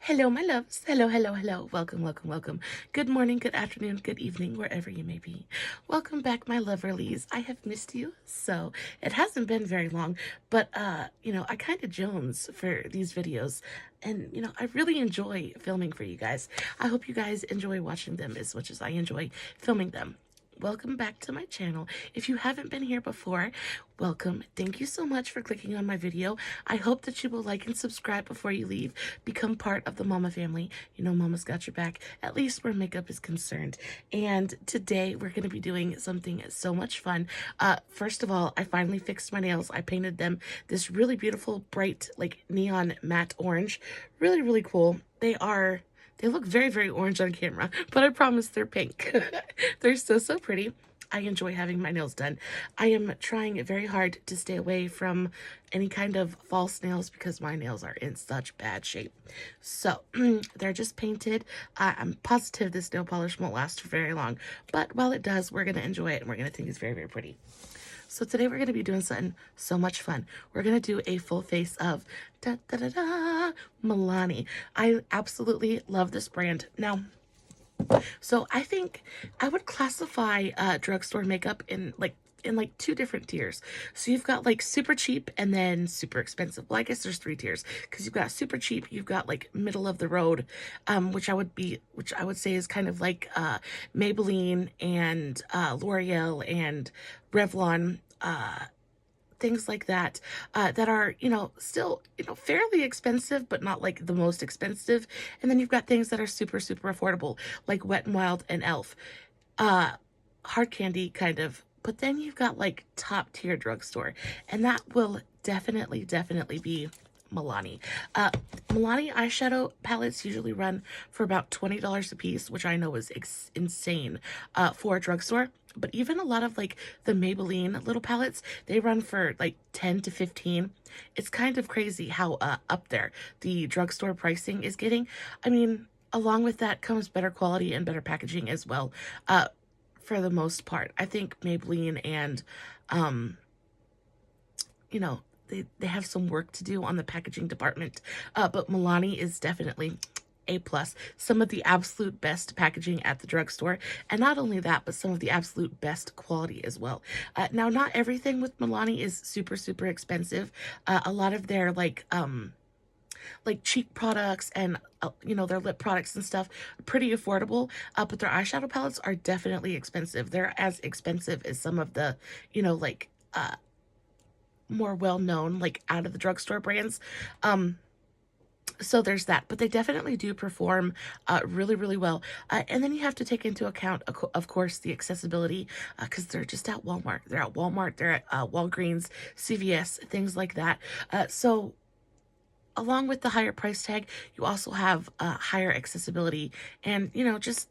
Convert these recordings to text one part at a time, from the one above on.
Hello, my loves. Hello, hello, hello. Welcome, welcome, welcome. Good morning, good afternoon, good evening, wherever you may be. Welcome back, my loverlies. I have missed you, so it hasn't been very long, but I kind of jones for these videos. And, I really enjoy filming for you guys. I hope you guys enjoy watching them as much as I enjoy filming them. Welcome back to my channel. If you haven't been here before, welcome. Thank you so much for clicking on my video. I hope that you will like and subscribe before you leave. Become part of the Mama family. You know Mama's got your back, at least where makeup is concerned. And today we're going to be doing something so much fun. First of all, I finally fixed my nails. I painted them this really beautiful, bright, like neon matte orange. Really, really cool. They look very, very orange on camera, but I promise they're pink. They're so, so pretty. I enjoy having my nails done. I am trying very hard to stay away from any kind of false nails because my nails are in such bad shape. So, they're just painted. I'm positive this nail polish won't last for very long, but while it does, we're going to enjoy it and we're going to think it's very, very pretty. So today we're going to be doing something so much fun. We're going to do a full face of Milani. I absolutely love this brand. Now, so I think I would classify drugstore makeup in two different tiers. So you've got like super cheap and then super expensive. Well, I guess there's three tiers because you've got super cheap, you've got like middle of the road, which I would say is kind of like Maybelline and L'Oreal and Revlon, things like that, that are, still, fairly expensive, but not like the most expensive. And then you've got things that are super, super affordable, like Wet n Wild and e.l.f. Hard candy kind of. But then you've got like top tier drugstore, and that will definitely be Milani. Milani eyeshadow palettes usually run for about $20 a piece, which I know is insane for a drugstore. But even a lot of like the Maybelline little palettes, they run for like 10 to 15. It's kind of crazy how up there the drugstore pricing is getting. I mean, along with that comes better quality and better packaging as well. For the most part, I think Maybelline and they have some work to do on the packaging department, but Milani is definitely A+. Some of the absolute best packaging at the drugstore, and not only that, but some of the absolute best quality as well. Now, not everything with Milani is super, super expensive. A lot of their like cheek products and their lip products and stuff are pretty affordable, but their eyeshadow palettes are definitely expensive. They're as expensive as some of the more well-known, like out of the drugstore brands. So there's that, but they definitely do perform really, really well. And then you have to take into account, of course, the accessibility, because they're just at Walmart. They're at Walmart, they're at Walgreens, CVS, things like that. So along with the higher price tag, you also have higher accessibility and, just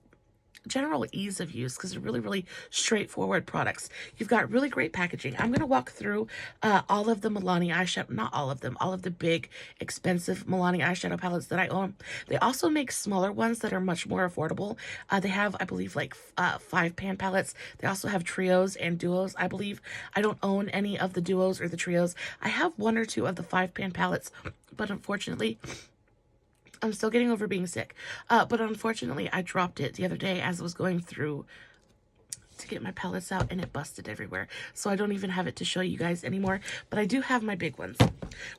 general ease of use because they're really, really straightforward products. You've got really great packaging. I'm going to walk through all of the Milani eyeshadow, not all of them, all of the big, expensive Milani eyeshadow palettes that I own. They also make smaller ones that are much more affordable. They have, I believe, like 5-pan palettes. They also have trios and duos, I believe. I don't own any of the duos or the trios. I have 1 or 2 of the 5-pan palettes, but unfortunately, I'm still getting over being sick. But unfortunately, I dropped it the other day as I was going through to get my palettes out, and it busted everywhere. So I don't even have it to show you guys anymore. But I do have my big ones.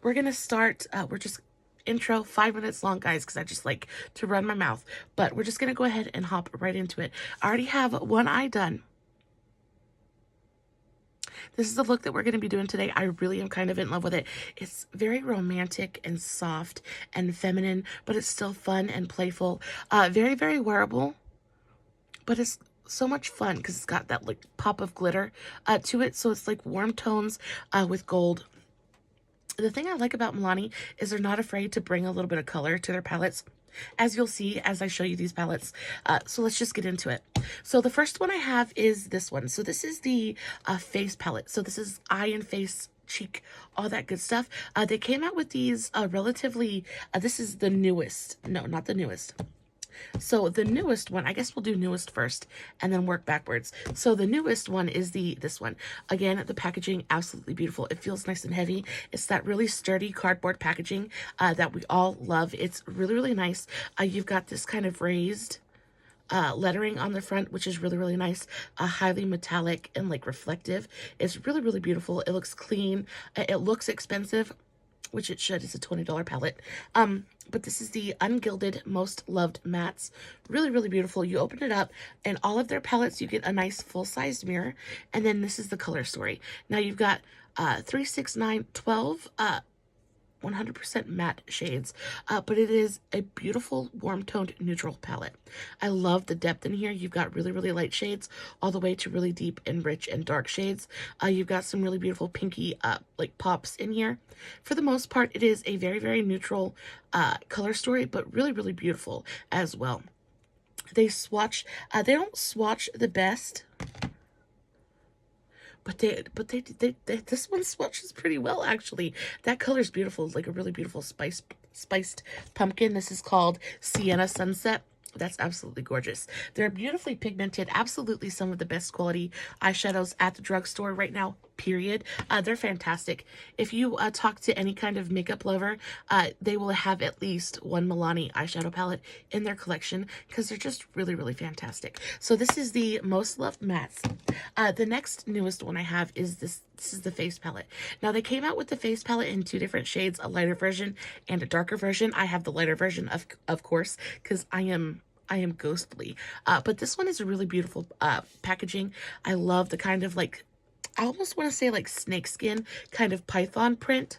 We're going to start, we're just intro 5 minutes long, guys, because I just like to run my mouth. But we're just going to go ahead and hop right into it. I already have one eye done. This is the look that we're going to be doing today. I really am kind of in love with it. It's very romantic and soft and feminine, but it's still fun and playful. Very, very wearable, but it's so much fun because it's got that like pop of glitter to it. So it's like warm tones with gold. The thing I like about Milani is they're not afraid to bring a little bit of color to their palettes, as you'll see as I show you these palettes. So let's just get into it. So the first one I have is this one. So this is the face palette. So this is eye and face, cheek, all that good stuff. They came out with these relatively, this is the newest, no, not the newest. So the newest one, I guess we'll do newest first and then work backwards. So the newest one is this one. Again, the packaging, absolutely beautiful. It feels nice and heavy. It's that really sturdy cardboard packaging that we all love. It's really, really nice. You've got this kind of raised lettering on the front, which is really, really nice. Highly metallic and like reflective. It's really, really beautiful. It looks clean. It looks expensive, which it should. It's a $20 palette. But this is the Ungilded Most Loved Mattes. Really, really beautiful. You open it up, and all of their palettes, you get a nice full-size mirror. And then this is the color story. Now you've got 3, 6, 9, 12 100% matte shades, but it is a beautiful warm-toned neutral palette. I love the depth in here. You've got really, really light shades all the way to really deep and rich and dark shades. You've got some really beautiful pinky like pops in here. For the most part, it is a very, very neutral color story, but really, really beautiful as well. They swatch, they don't swatch the best, but this one swatches pretty well, actually. That color is beautiful. It's like a really beautiful spiced pumpkin. This is called Sienna Sunset. That's absolutely gorgeous. They're beautifully pigmented. Absolutely some of the best quality eyeshadows at the drugstore right now, period. They're fantastic. If you talk to any kind of makeup lover, they will have at least one Milani eyeshadow palette in their collection because they're just really, really fantastic. So this is the Most Loved Mattes. The next newest one I have is this. This is the face palette. Now they came out with the face palette in 2 different shades, a lighter version and a darker version. I have the lighter version of course, because I am ghostly. But this one is a really beautiful packaging. I love the kind of like, I almost want to say like snakeskin kind of python print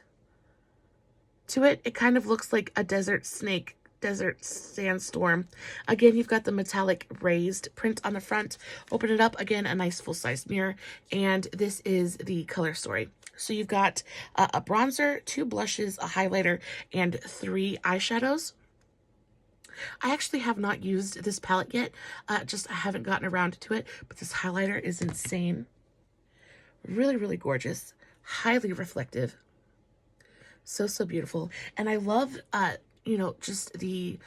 to it. It kind of looks like a desert snake, desert sandstorm. Again, you've got the metallic raised print on the front. Open it up, again, a nice full-size mirror, and this is the color story. So you've got a bronzer, 2 blushes, a highlighter, and 3 eyeshadows. I actually have not used this palette yet, just I haven't gotten around to it, but this highlighter is insane. Really, really gorgeous, highly reflective, so beautiful. And I love you know, just the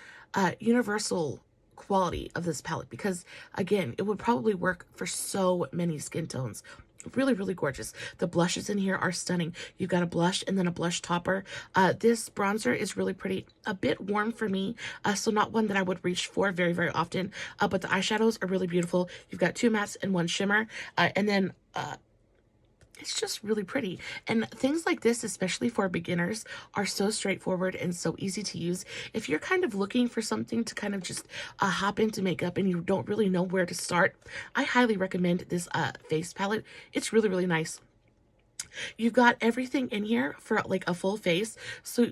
universal quality of this palette, because again, it would probably work for so many skin tones. Really, really gorgeous. The blushes in here are stunning. You've got a blush and then a blush topper. This bronzer is really pretty. A bit warm for me, so not one that I would reach for very, very often. But the eyeshadows are really beautiful. You've got 2 mattes and 1 shimmer, and then it's just really pretty. And things like this, especially for beginners, are so straightforward and so easy to use. If you're kind of looking for something to kind of just hop into makeup and you don't really know where to start, I highly recommend this face palette. It's really, really nice. You've got everything in here for like a full face, so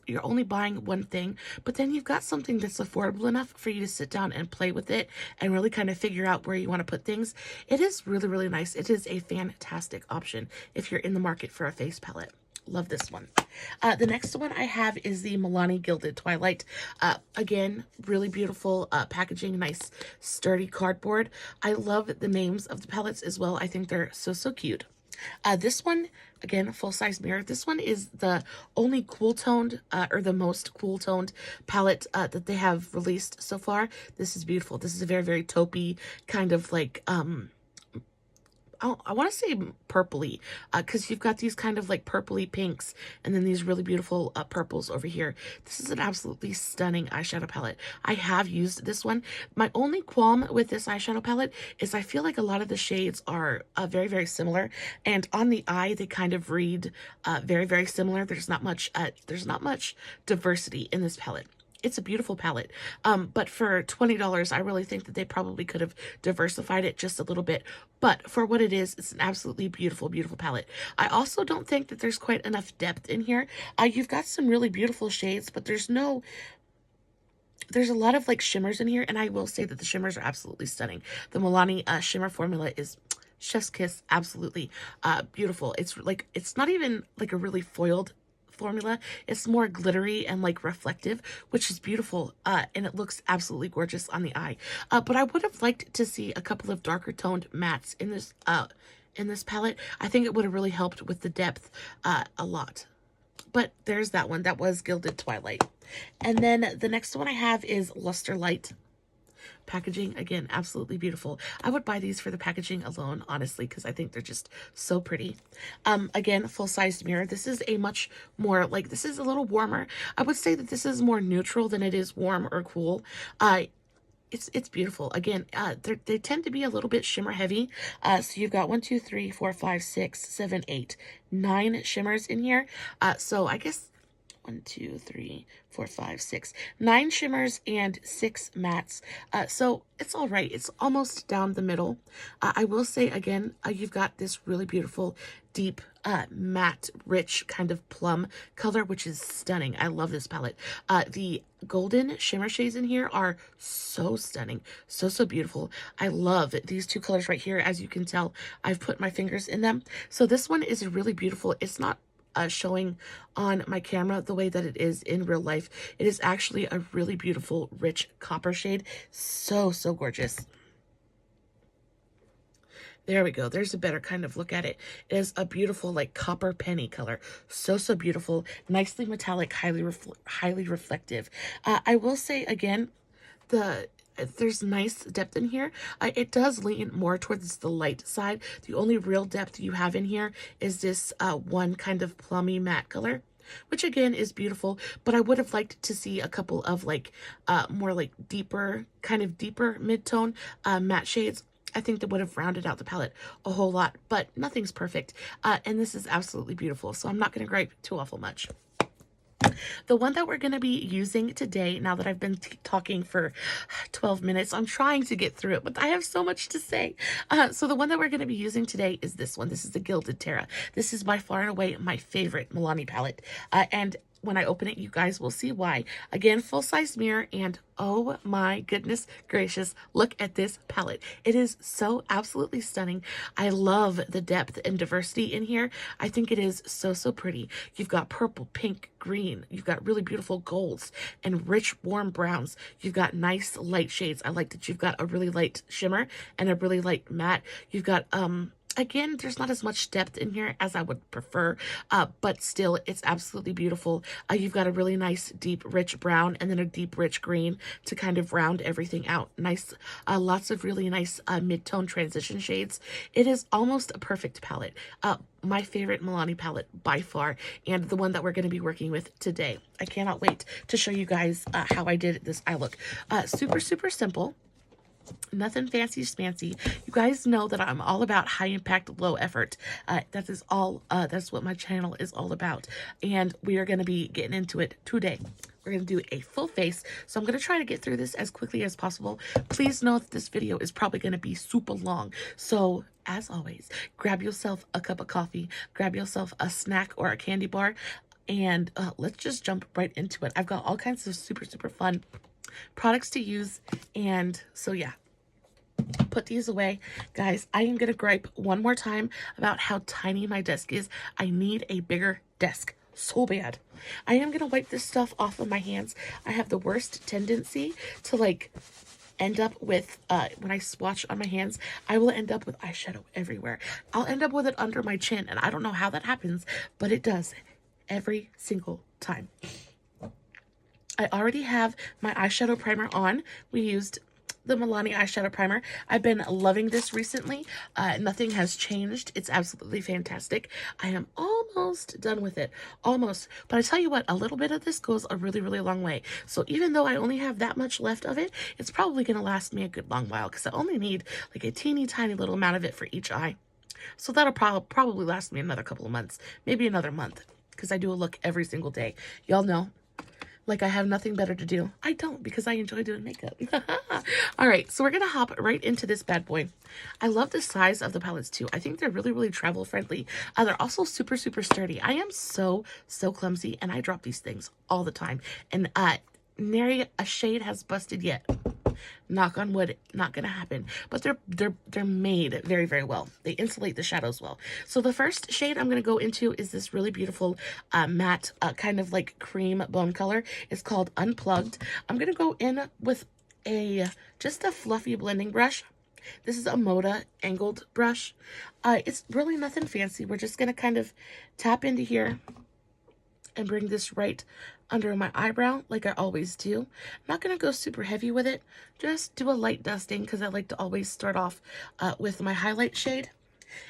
you're only buying one thing, but then you've got something that's affordable enough for you to sit down and play with it and really kind of figure out where you want to put things. It is really, really nice. It is a fantastic option if you're in the market for a face palette. Love this one. The next one I have is the Milani Gilded Twilight. Again, really beautiful packaging, nice sturdy cardboard. I love the names of the palettes as well. I think they're so cute. This one, again, full-size mirror. This one is the only cool-toned, or the most cool-toned palette that they have released so far. This is beautiful. This is a very, very taupey, kind of like, I want to say purpley, because you've got these kind of like purpley pinks and then these really beautiful purples over here. This is an absolutely stunning eyeshadow palette. I have used this one. My only qualm with this eyeshadow palette is I feel like a lot of the shades are very, very similar, and on the eye they kind of read very, very similar. There's not much diversity in this palette. It's a beautiful palette, but for $20, I really think that they probably could have diversified it just a little bit. But for what it is, it's an absolutely beautiful, beautiful palette. I also don't think that there's quite enough depth in here. You've got some really beautiful shades, but there's a lot of like shimmers in here, and I will say that the shimmers are absolutely stunning. The Milani shimmer formula is chef's kiss, absolutely beautiful. It's not even like a really foiled formula. It's more glittery and like reflective, which is beautiful, and it looks absolutely gorgeous on the eye. But I would have liked to see a couple of darker toned mattes in this palette. I think it would have really helped with the depth a lot. But there's that one. That was Gilded Twilight. And then the next one I have is Luster Light. Packaging, again, absolutely beautiful. I would buy these for the packaging alone, honestly, because I think they're just so pretty. Again, full-sized mirror. This is a much more, like, this is a little warmer. I would say that this is more neutral than it is warm or cool. It's beautiful. Again, they tend to be a little bit shimmer heavy. So you've got 1, 2, 3, 4, 5, 6, 7, 8, 9 shimmers in here. So I guess 1, 2, 3, 4, 5, 6, 9 shimmers and 6 mattes. So it's all right. It's almost down the middle. I will say again, you've got this really beautiful, deep, matte, rich kind of plum color, which is stunning. I love this palette. The golden shimmer shades in here are so stunning. So beautiful. I love these two colors right here. As you can tell, I've put my fingers in them. So this one is really beautiful. It's not showing on my camera the way that it is in real life. It is actually a really beautiful, rich copper shade. So gorgeous. There we go. There's a better kind of look at it. It is a beautiful, like, copper penny color. So beautiful. Nicely metallic, highly reflective. I will say, again, there's nice depth in here. It does lean more towards the light side. The only real depth you have in here is this one kind of plummy matte color, which again is beautiful, but I would have liked to see a couple of like more like deeper mid-tone matte shades. I think that would have rounded out the palette a whole lot, but nothing's perfect. And this is absolutely beautiful, so I'm not going to gripe too awful much. The one that we're going to be using today, now that I've been talking for 12 minutes, I'm trying to get through it, but I have so much to say. So the one that we're going to be using today is this one. This is the Gilded Tara. This is by far and away my favorite Milani palette. And when I open it, you guys will see why. Again, full-size mirror, and oh my goodness gracious, look at this palette. It is so absolutely stunning. I love the depth and diversity in here. I think it is so pretty. You've got purple, pink, green. You've got really beautiful golds and rich, warm browns. You've got nice light shades. I like that you've got a really light shimmer and a really light matte. You've got, again, there's not as much depth in here as I would prefer, but still, it's absolutely beautiful. You've got a really nice, deep, rich brown and then a deep, rich green to kind of round everything out. Nice, lots of really nice mid-tone transition shades. It is almost a perfect palette. My favorite Milani palette by far, and the one that we're going to be working with today. I cannot wait to show you guys how I did this eye look. Super simple. Nothing fancy schmancy. You guys know that I'm all about high impact, low effort. That is all, that's what my channel is all about. And we are going to be getting into it today. We're going to do a full face. So I'm going to try to get through this as quickly as possible. Please know that this video is probably going to be super long. So as always, grab yourself a cup of coffee, grab yourself a snack or a candy bar, and let's just jump right into it. I've got all kinds of super fun products to use, and so yeah, put these away. Guys, I am gonna gripe one more time about how tiny my desk is. I need a bigger desk so bad. I am gonna wipe this stuff off of my hands. I have the worst tendency to like end up with when I swatch on my hands, I will end up with eyeshadow everywhere. I'll end up with it under my chin, and I don't know how that happens, but it does every single time. I already have my eyeshadow primer on. We used the Milani eyeshadow primer. I've been loving this recently. Nothing has changed. It's absolutely fantastic. I am almost done with it. Almost. But I tell you what, a little bit of this goes a really long way. So even though I only have that much left of it, it's probably going to last me a good long while, because I only need like a teeny tiny little amount of it for each eye. So that'll probably last me another couple of months, maybe another month, because I do a look every single day. Y'all know, like I have nothing better to do. I don't, because I enjoy doing makeup. All right, so we're going to hop right into this bad boy. I love the size of the palettes too. I think they're really travel friendly. They're also super sturdy. I am so clumsy, and I drop these things all the time. And nary a shade has busted yet. Knock on wood, not gonna happen. But they're made very well. They insulate the shadows well. So the first shade I'm gonna go into is this really beautiful matte kind of like cream bone color. It's called Unplugged. I'm gonna go in with just a fluffy blending brush. This is a Moda angled brush. It's really nothing fancy. We're just gonna kind of tap into here and bring this right under my eyebrow like I always do. I'm not going to go super heavy with it. Just do a light dusting because I like to always start off with my highlight shade.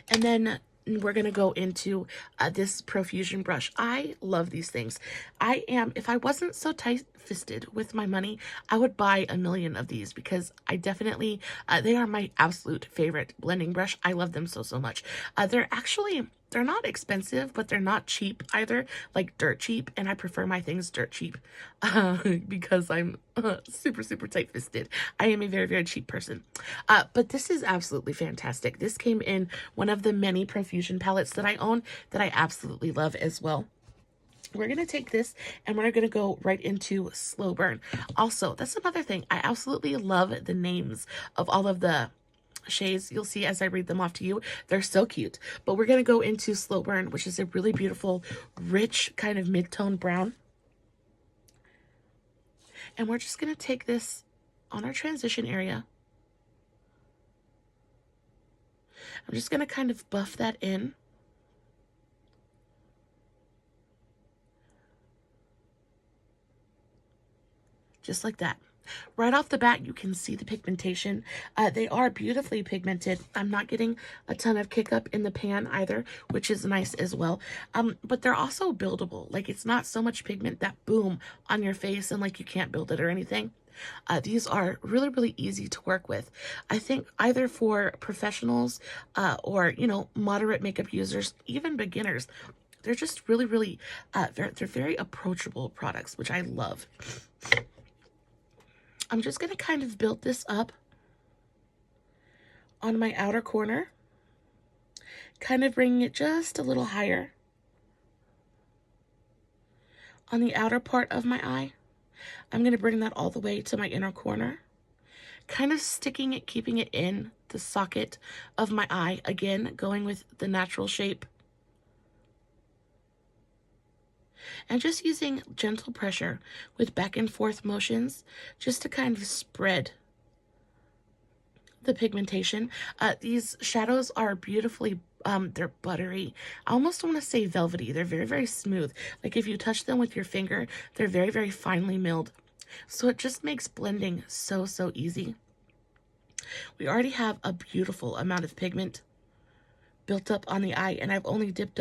And then we're going to go into this Profusion brush. I love these things. If I wasn't so tight-fisted with my money, I would buy a million of these because I definitely, they are my absolute favorite blending brush. I love them so, so much. They're not expensive, but they're not cheap either, like dirt cheap, and I prefer my things dirt cheap because I'm super, super tight-fisted. I am a very, very cheap person. But this is absolutely fantastic. This came in one of the many Profusion palettes that I own that I absolutely love as well. We're going to take this and we're going to go right into Slow Burn. Also, that's another thing. I absolutely love the names of all of the shades. You'll see as I read them off to you, they're so cute. But we're going to go into Slow Burn, which is a really beautiful, rich kind of mid-tone brown. And we're just going to take this on our transition area. I'm just going to kind of buff that in. Just like that. Right off the bat, you can see the pigmentation. They are beautifully pigmented. I'm not getting a ton of kick up in the pan either, which is nice as well. But they're also buildable. Like, it's not so much pigment that boom on your face and like you can't build it or anything. These are really, really easy to work with. I think either for professionals or, you know, moderate makeup users, even beginners, they're just really, really, they're very approachable products, which I love. I'm just going to kind of build this up on my outer corner, kind of bringing it just a little higher on the outer part of my eye. I'm going to bring that all the way to my inner corner, kind of sticking it, keeping it in the socket of my eye. Again, going with the natural shape. And just using gentle pressure with back and forth motions just to kind of spread the pigmentation. These shadows are beautifully, they're buttery. I almost want to say velvety. They're very, very smooth. Like if you touch them with your finger, they're very, very finely milled. So it just makes blending so, so easy. We already have a beautiful amount of pigment built up on the eye, and I've only dipped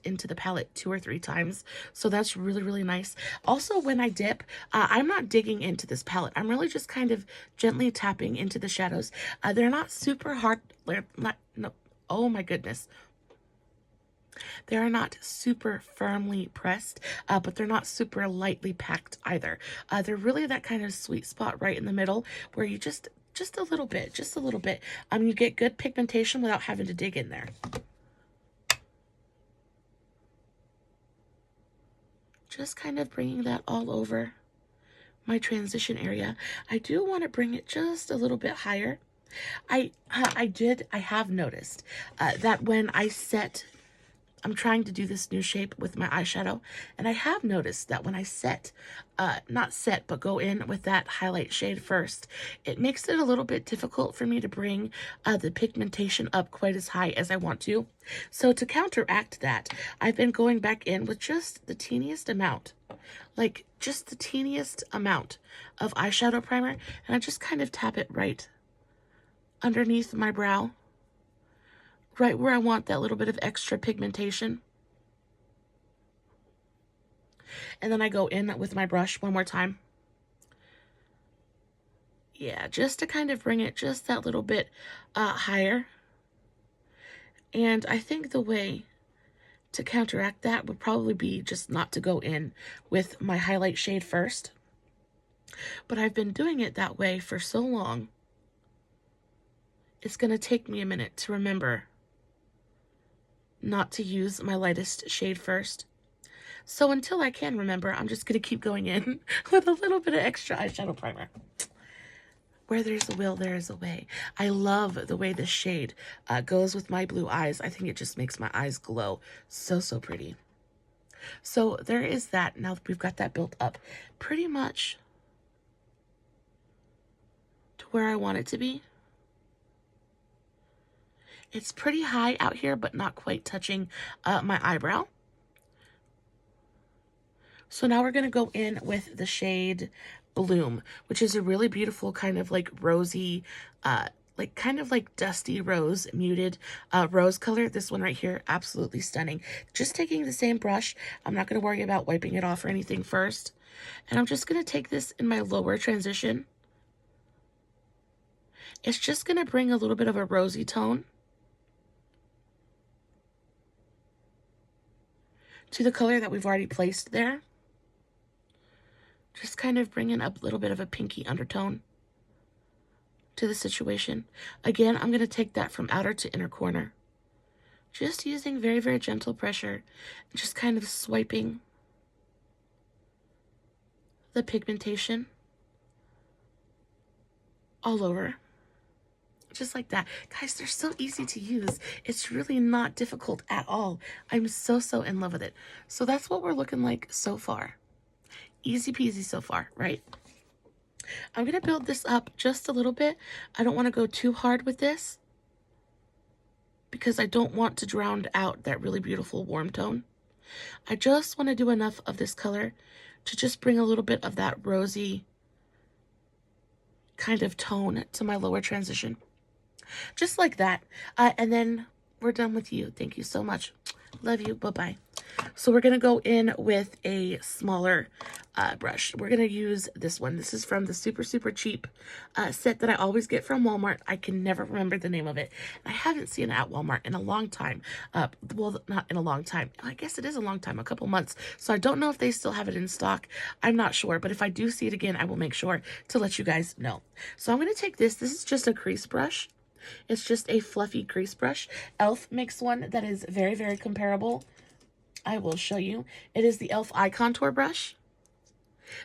into the palette 2 or 3 times, so that's really, really nice. Also, when I dip, I'm not digging into this palette. I'm really just kind of gently tapping into the shadows. They're not super hard. Oh my goodness. They are not super firmly pressed, but they're not super lightly packed either. They're really that kind of sweet spot right in the middle where you just a little bit. You get good pigmentation without having to dig in there. Just kind of bringing that all over my transition area. I do want to bring it just a little bit higher. I have noticed that when I set, I'm trying to do this new shape with my eyeshadow, and I have noticed that when I set, not set, but go in with that highlight shade first, it makes it a little bit difficult for me to bring the pigmentation up quite as high as I want to. So to counteract that, I've been going back in with just the teeniest amount, like just the teeniest amount of eyeshadow primer, and I just kind of tap it right underneath my brow, right where I want that little bit of extra pigmentation. And then I go in with my brush one more time. Yeah, just to kind of bring it just that little bit higher. And I think the way to counteract that would probably be just not to go in with my highlight shade first. But I've been doing it that way for so long, it's going to take me a minute to remember not to use my lightest shade first. So until I can remember, I'm just going to keep going in with a little bit of extra eyeshadow primer. Where there's a will, there is a way. I love the way this shade goes with my blue eyes. I think it just makes my eyes glow so, so pretty. So there is that. Now that we've got that built up pretty much to where I want it to be. It's pretty high out here, but not quite touching my eyebrow. So now we're going to go in with the shade Bloom, which is a really beautiful kind of like rosy, like kind of like dusty rose, muted rose color. This one right here, absolutely stunning. Just taking the same brush. I'm not going to worry about wiping it off or anything first. And I'm just going to take this in my lower transition. It's just going to bring a little bit of a rosy tone to the color that we've already placed there. Just kind of bringing up a little bit of a pinky undertone to the situation. Again, I'm going to take that from outer to inner corner. Just using very, very gentle pressure. Just kind of swiping the pigmentation all over. Just like that. Guys, they're so easy to use. It's really not difficult at all. I'm so in love with it. So that's what we're looking like so far. Easy peasy so far, right? I'm going to build this up just a little bit. I don't want to go too hard with this because I don't want to drown out that really beautiful warm tone. I just want to do enough of this color to just bring a little bit of that rosy kind of tone to my lower transition. Just like that. And then we're done with you. Thank you so much. Love you. Bye-bye. So we're going to go in with a smaller brush. We're going to use this one. This is from the super cheap set that I always get from Walmart. I can never remember the name of it. I haven't seen it at Walmart in a long time. Well, not in a long time. I guess it is a long time, a couple months. So I don't know if they still have it in stock. I'm not sure. But if I do see it again, I will make sure to let you guys know. So I'm going to take this. This is just a crease brush. It's just a fluffy crease brush. e.l.f. makes one that is very comparable. I will show you. It is the e.l.f. Eye Contour Brush.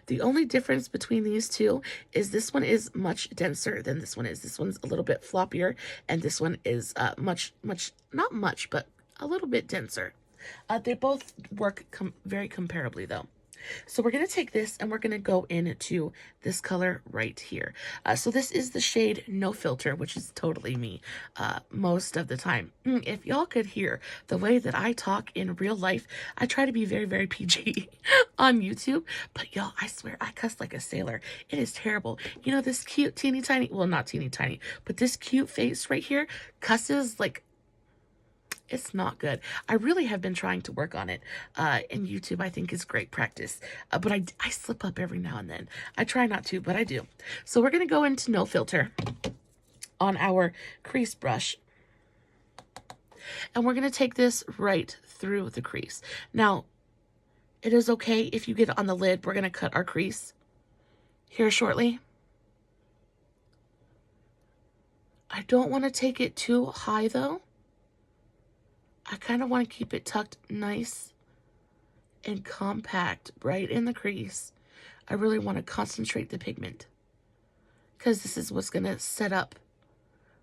The only difference between these two is this one is much denser than this one is. This one's a little bit floppier, and this one is much, not much, but a little bit denser. They both work very comparably, though. So we're going to take this and we're going to go into this color right here. So this is the shade No Filter, which is totally me most of the time. If y'all could hear the way that I talk in real life, I try to be very PG on YouTube, but y'all, I swear I cuss like a sailor. It is terrible. You know, this cute teeny tiny, well, not teeny tiny, but this cute face right here cusses like, it's not good. I really have been trying to work on it. And YouTube, I think, is great practice. But I slip up every now and then. I try not to, but I do. So we're going to go into No Filter on our crease brush. And we're going to take this right through the crease. Now, it is okay if you get it on the lid. We're going to cut our crease here shortly. I don't want to take it too high, though. I kind of want to keep it tucked nice and compact right in the crease. I really want to concentrate the pigment because this is what's going to set up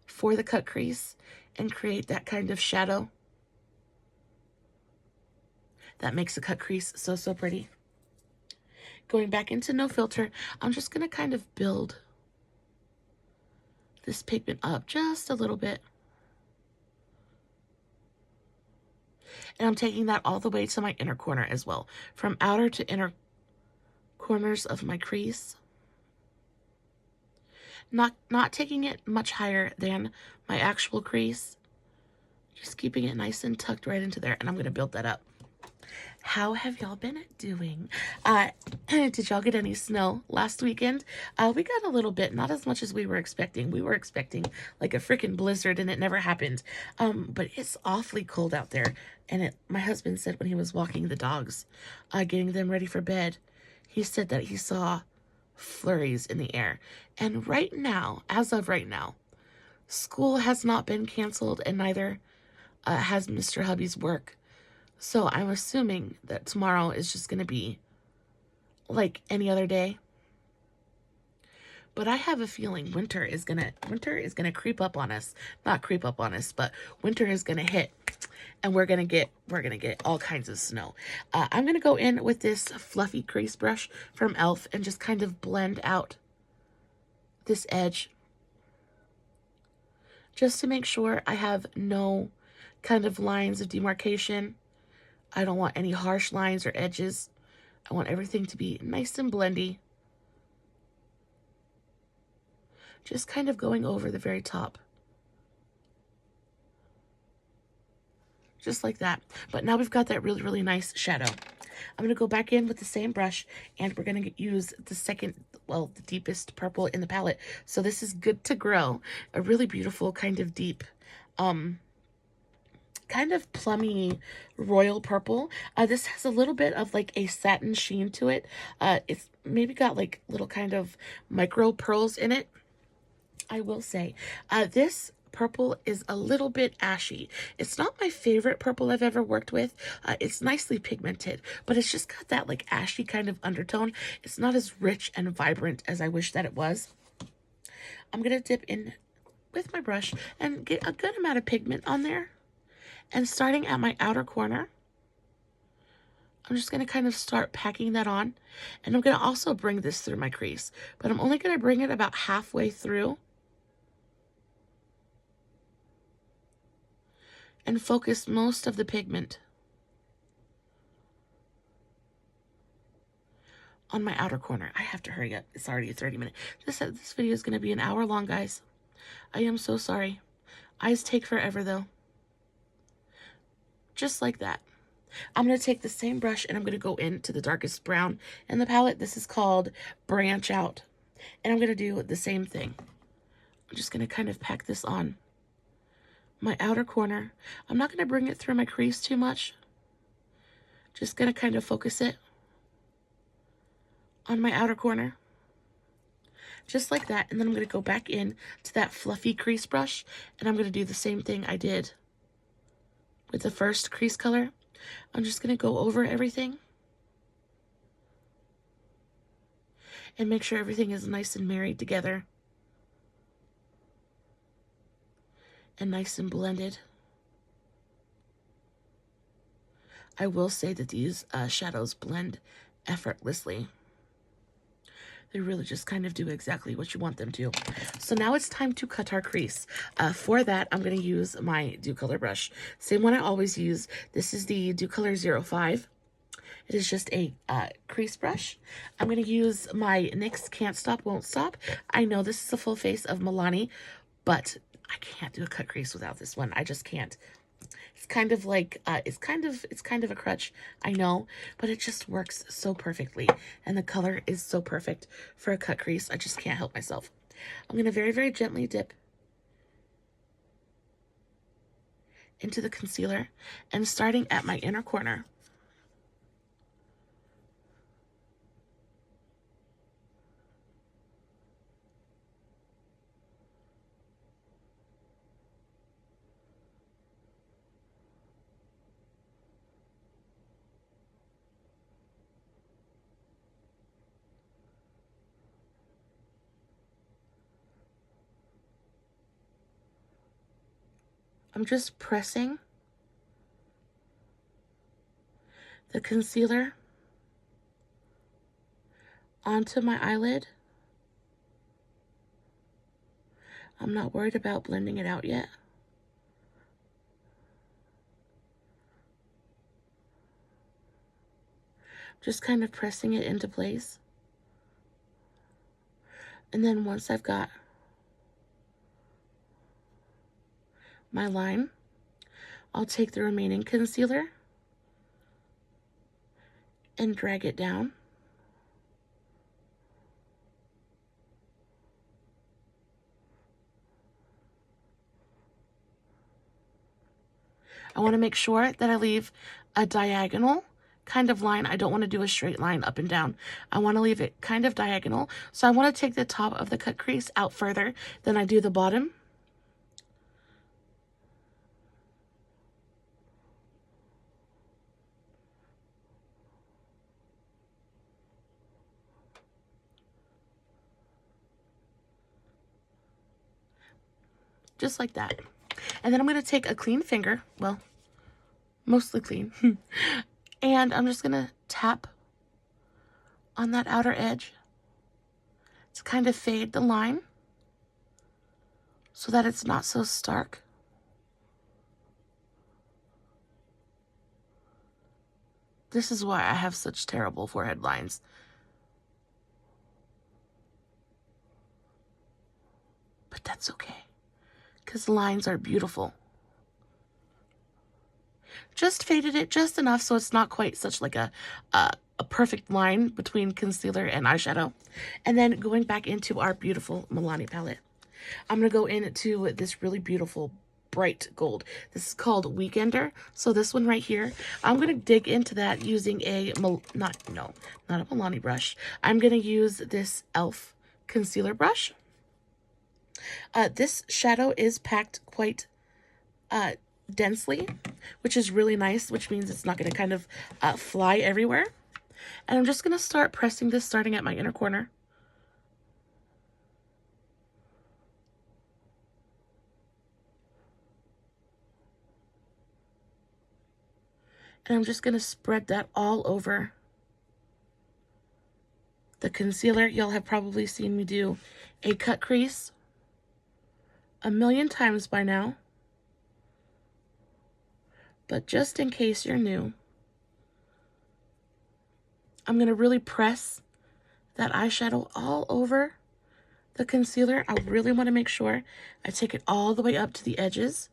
for the cut crease and create that kind of shadow that makes the cut crease so pretty. Going back into No Filter, I'm just going to kind of build this pigment up just a little bit. And I'm taking that all the way to my inner corner as well. From outer to inner corners of my crease. Not taking it much higher than my actual crease. Just keeping it nice and tucked right into there. And I'm going to build that up. How have y'all been doing? Did y'all get any snow last weekend? We got a little bit, not as much as we were expecting. We were expecting like a freaking blizzard and it never happened. But it's awfully cold out there. And my husband said when he was walking the dogs, getting them ready for bed, he said that he saw flurries in the air. And right now, as of right now, school has not been canceled and neither has Mr. Hubby's work. So I'm assuming that tomorrow is just going to be like any other day. But I have a feeling winter is gonna creep up on us. Not creep up on us, but winter is gonna hit, and we're gonna get all kinds of snow. I'm gonna go in with this fluffy crease brush from e.l.f. and just kind of blend out this edge, just to make sure I have no kind of lines of demarcation. I don't want any harsh lines or edges I want everything to be nice and blendy. Just kind of going over the very top. Just like that. But now we've got that really, really nice shadow. I'm going to go back in with the same brush, and we're going to use the second, well, the deepest purple in the palette. So this is Good to Grow, a really beautiful kind of deep, kind of plummy royal purple. This has a little bit of like a satin sheen to it. It's maybe got like little kind of micro pearls in it. I will say, this purple is a little bit ashy. It's not my favorite purple I've ever worked with. It's nicely pigmented, but it's just got that like ashy kind of undertone. It's not as rich and vibrant as I wish that it was. I'm going to dip in with my brush and get a good amount of pigment on there. And starting at my outer corner, I'm just going to kind of start packing that on. And I'm going to also bring this through my crease, but I'm only going to bring it about halfway through. And focus most of the pigment on my outer corner. I have to hurry up. It's already a 30-minute. This video is going to be an hour long, guys. I am so sorry. Eyes take forever, though. Just like that. I'm going to take the same brush and I'm going to go into the darkest brown in the palette. This is called Branch Out. And I'm going to do the same thing. I'm just going to kind of pack this on my outer corner. I'm not going to bring it through my crease too much. Just going to kind of focus it on my outer corner. Just like that. And then I'm going to go back in to that fluffy crease brush. And I'm going to do the same thing I did with the first crease color. I'm just going to go over everything. And make sure everything is nice and married together. And nice and blended. I will say that these shadows blend effortlessly. They really just kind of do exactly what you want them to. So now it's time to cut our crease. For that, I'm going to use my Dew Color brush. Same one I always use. This is the Dew Color 05. It is just a crease brush. I'm going to use my NYX Can't Stop, Won't Stop. I know this is a full face of Milani, but I can't do a cut crease without this one. I just can't. It's kind of like, it's kind of a crutch, I know, but it just works so perfectly. And the color is so perfect for a cut crease. I just can't help myself. I'm going to very, very gently dip into the concealer and starting at my inner corner, I'm just pressing the concealer onto my eyelid. I'm not worried about blending it out yet. Just kind of pressing it into place. And then once I've got my line, I'll take the remaining concealer and drag it down. I want to make sure that I leave a diagonal kind of line. I don't want to do a straight line up and down. I want to leave it kind of diagonal. So I want to take the top of the cut crease out further than I do the bottom. Just like that. And then I'm going to take a clean finger, well, mostly clean, and I'm just going to tap on that outer edge to kind of fade the line so that it's not so stark. This is why I have such terrible forehead lines. But that's okay, because lines are beautiful. Just faded it just enough so it's not quite such like a perfect line between concealer and eyeshadow. And then going back into our beautiful Milani palette, I'm going to go into this really beautiful bright gold. This is called Weekender. So this one right here, I'm going to dig into that using a, not a Milani brush. I'm going to use this e.l.f. concealer brush. This shadow is packed quite densely, which is really nice, which means it's not going to kind of fly everywhere. And I'm just going to start pressing this starting at my inner corner. And I'm just going to spread that all over the concealer. Y'all have probably seen me do a cut crease a million times by now. But just in case you're new, I'm going to really press that eyeshadow all over the concealer. I really want to make sure I take it all the way up to the edges.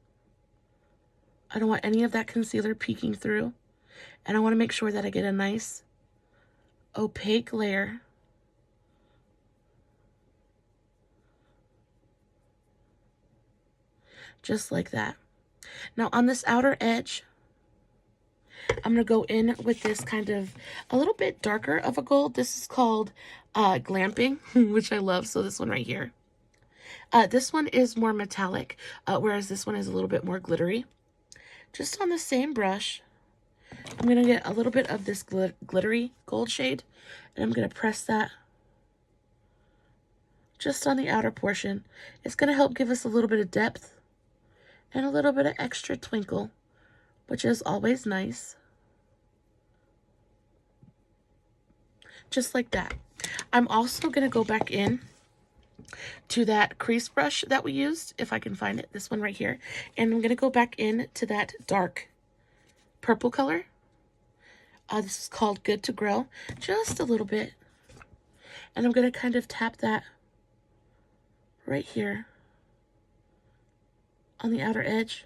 I don't want any of that concealer peeking through. And I want to make sure that I get a nice opaque layer. Just like that. Now on this outer edge, I'm going to go in with this kind of a little bit darker of a gold. This is called Glamping, which I love. So this one right here. This one is more metallic, whereas this one is a little bit more glittery. Just on the same brush, I'm going to get a little bit of this glittery gold shade, and I'm going to press that just on the outer portion. It's going to help give us a little bit of depth and a little bit of extra twinkle, which is always nice. Just like that. I'm also going to go back in to that crease brush that we used, if I can find it, this one right here. And I'm going to go back in to that dark purple color. This is called Good to Grow, just a little bit. And I'm going to kind of tap that right here on the outer edge,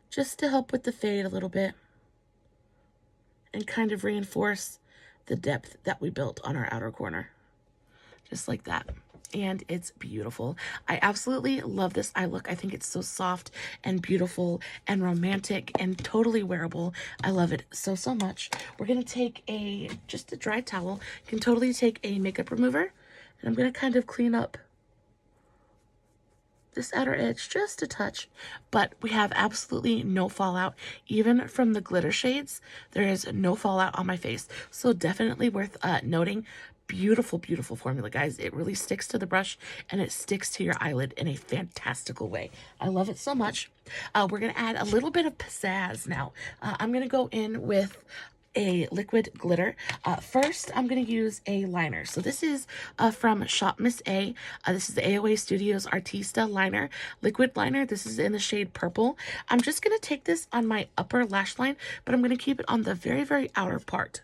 just to help with the fade a little bit and kind of reinforce the depth that we built on our outer corner, just like that. And it's beautiful. I absolutely love this eye look. I think it's so soft and beautiful and romantic and totally wearable. I love it so, so much. We're going to take just a dry towel. You can totally take a makeup remover, and I'm going to kind of clean up this outer edge just a touch, but we have absolutely no fallout. Even from the glitter shades, there is no fallout on my face. So definitely worth noting. Beautiful, beautiful formula, guys. It really sticks to the brush and it sticks to your eyelid in a fantastical way. I love it so much. We're going to add a little bit of pizzazz now. I'm going to go in with a liquid glitter. First, I'm going to use a liner. So this is from Shop Miss A. This is the AOA Studios Artista liner, liquid liner. This is in the shade purple. I'm just going to take this on my upper lash line, but I'm going to keep it on the very, very outer part.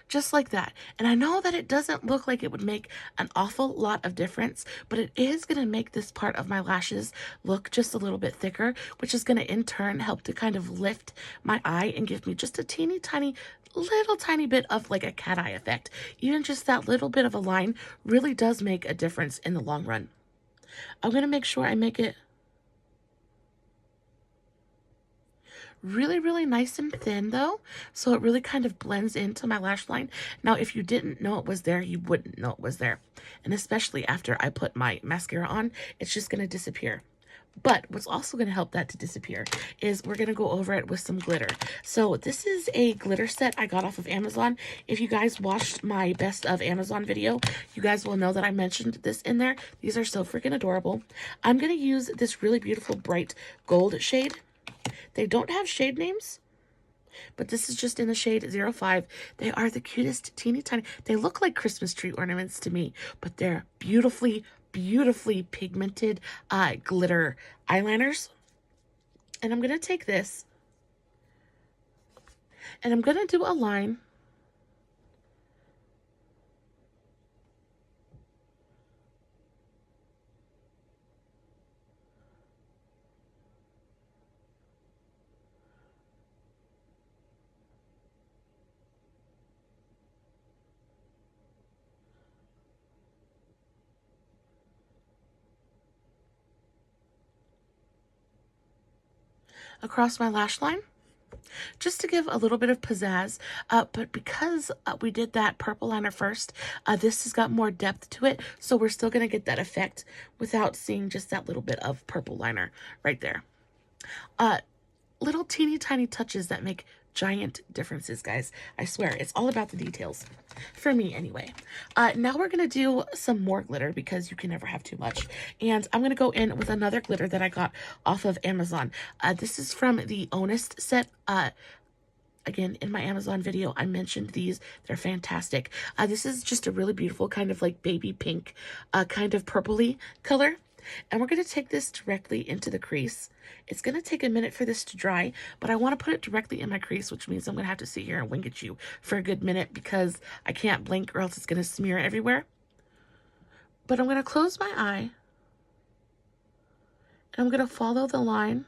Just like that. And I know that it doesn't look like it would make an awful lot of difference, but it is going to make this part of my lashes look just a little bit thicker, which is going to in turn help to kind of lift my eye and give me just a teeny tiny little tiny bit of like a cat eye effect. Even just that little bit of a line really does make a difference in the long run. I'm going to make sure I make it really, really nice and thin though, so it really kind of blends into my lash line. Now, if you didn't know it was there, you wouldn't know it was there. And especially after I put my mascara on, it's just going to disappear. But what's also going to help that to disappear is we're going to go over it with some glitter. So this is a glitter set I got off of Amazon. If you guys watched my best of Amazon video, you guys will know that I mentioned this in there. These are so freaking adorable. I'm going to use this really beautiful bright gold shade. They don't have shade names, but this is just in the shade 05. They are the cutest teeny tiny. They look like Christmas tree ornaments to me, but they're beautifully pigmented glitter eyeliners. And I'm going to take this and I'm going to do a line across my lash line, just to give a little bit of pizzazz. But because we did that purple liner first, this has got more depth to it, so we're still going to get that effect without seeing just that little bit of purple liner right there. Little teeny tiny touches that make giant differences, guys. I swear, it's all about the details. For me, anyway. Now we're going to do some more glitter because you can never have too much. And I'm going to go in with another glitter that I got off of Amazon. This is from the Ownest set. Again, in my Amazon video, I mentioned these. They're fantastic. This is just a really beautiful kind of like baby pink, kind of purpley color. And we're going to take this directly into the crease. It's going to take a minute for this to dry, but I want to put it directly in my crease, which means I'm going to have to sit here and wink at you for a good minute because I can't blink or else it's going to smear everywhere. But I'm going to close my eye and I'm going to follow the line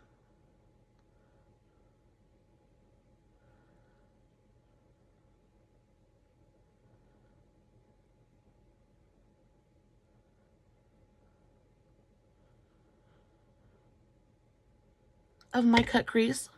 of my cut crease.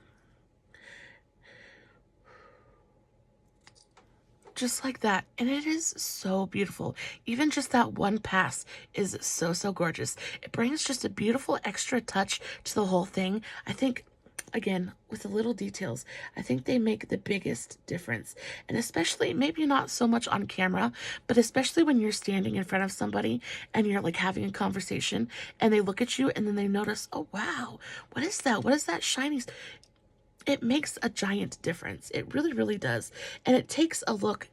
Just like that. And it is so beautiful. Even just that one pass is so gorgeous. It brings just a beautiful extra touch to the whole thing. I think, again, with the little details, I think they make the biggest difference. And especially, maybe not so much on camera, but especially when you're standing in front of somebody and you're like having a conversation and they look at you and then they notice, oh wow, what is that? What is that shiny? It makes a giant difference. It really does. And it takes a look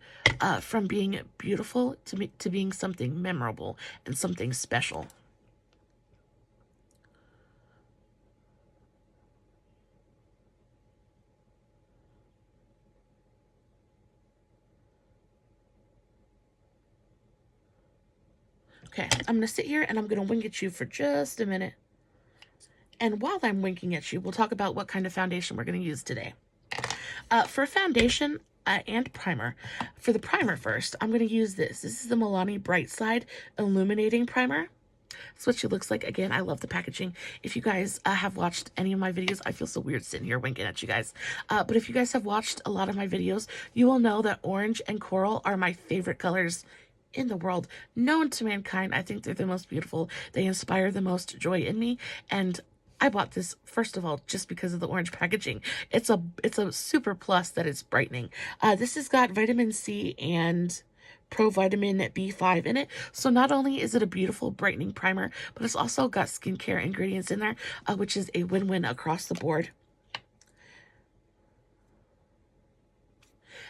from being beautiful to being something memorable and something special. Okay, I'm going to sit here and I'm going to wink at you for just a minute. And while I'm winking at you, we'll talk about what kind of foundation we're going to use today. For foundation and primer, for the primer first, I'm going to use this. This is the Milani Bright Side Illuminating Primer. That's what she looks like. Again, I love the packaging. If you guys have watched any of my videos, I feel so weird sitting here winking at you guys. But if you guys have watched a lot of my videos, you will know that orange and coral are my favorite colors in the world, known to mankind. I think they're the most beautiful. They inspire the most joy in me. And I bought this, first of all, just because of the orange packaging. It's a super plus that it's brightening. This has got vitamin C and provitamin B5 in it. So not only is it a beautiful brightening primer, but it's also got skincare ingredients in there, which is a win-win across the board.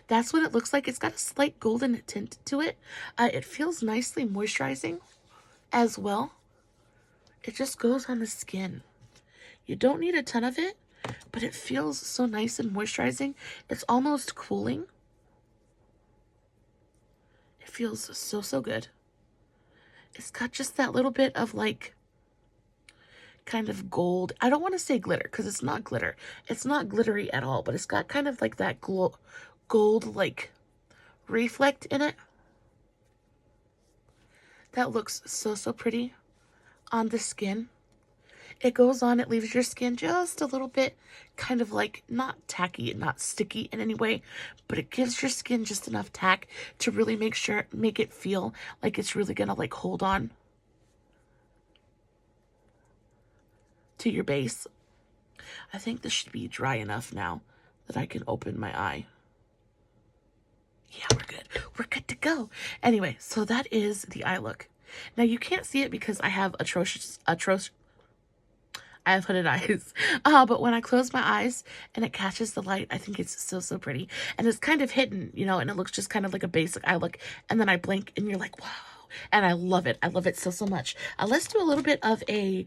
That's what it looks like. It's got a slight golden tint to it. It feels nicely moisturizing as well. It just goes on the skin. You don't need a ton of it, but it feels so nice and moisturizing. It's almost cooling. It feels so good. It's got just that little bit of like kind of gold. I don't want to say glitter because it's not glitter. It's not glittery at all, but it's got kind of like that gold like reflect in it. That looks so pretty on the skin. It goes on, it leaves your skin just a little bit kind of like not tacky and not sticky in any way, but it gives your skin just enough tack to really make it feel like it's really gonna like hold on to your base. I think this should be dry enough now that I can open my eye. Yeah, we're good. We're good to go. Anyway, so that is the eye look. Now you can't see it because I have I have hooded eyes. But when I close my eyes and it catches the light, I think it's so, so pretty. And it's kind of hidden, you know, and it looks just kind of like a basic eye look. And then I blink and you're like, wow. And I love it. I love it so, so much. Let's do a little bit of a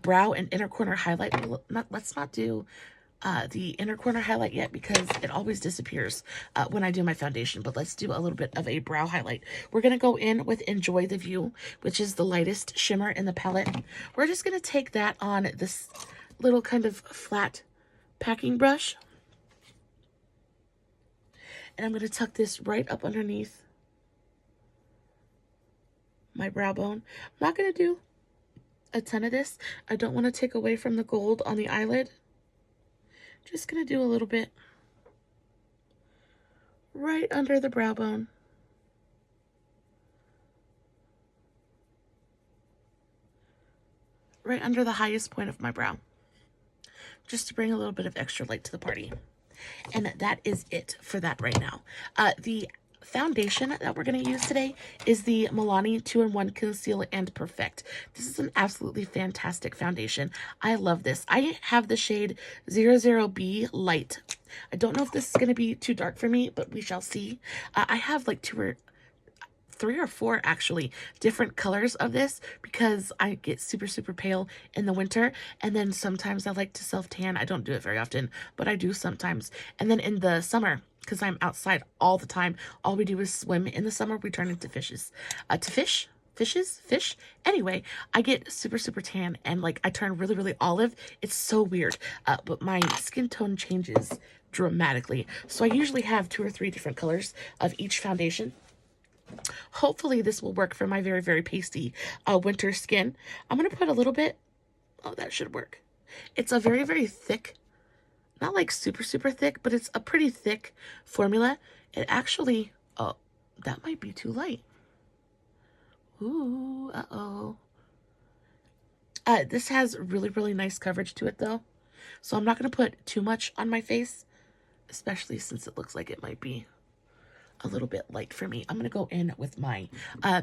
brow and inner corner highlight. Let's not do the inner corner highlight yet because it always disappears when I do my foundation. But let's do a little bit of a brow highlight. We're going to go in with Enjoy the View, which is the lightest shimmer in the palette. We're just going to take that on this little kind of flat packing brush. And I'm going to tuck this right up underneath my brow bone. I'm not going to do a ton of this. I don't want to take away from the gold on the eyelid. Just going to do a little bit right under the brow bone. Right under the highest point of my brow. Just to bring a little bit of extra light to the party. And that is it for that right now. The foundation that we're going to use today is the Milani 2-in-1 Conceal and Perfect. This is an absolutely fantastic foundation. I love this. I have the shade 00B Light. I don't know if this is going to be too dark for me, but we shall see. I have like 3 or 4 actually different colors of this because I get super, super pale in the winter. And then sometimes I like to self-tan. I don't do it very often, but I do sometimes. And then in the summer, because I'm outside all the time, all we do is swim in the summer. We turn into fishes. Fish. Anyway, I get super, super tan and like I turn really, really olive. It's so weird. But my skin tone changes dramatically. So I usually have 2 or 3 different colors of each foundation. Hopefully this will work for my very, very pasty winter skin. I'm going to put a little bit. Oh, that should work. It's a very, very thick, not like super, super thick, but it's a pretty thick formula. It actually, oh, that might be too light. Ooh, uh-oh. This has really, really nice coverage to it though. So I'm not going to put too much on my face, especially since it looks like it might be a little bit light for me. I'm going to go in with my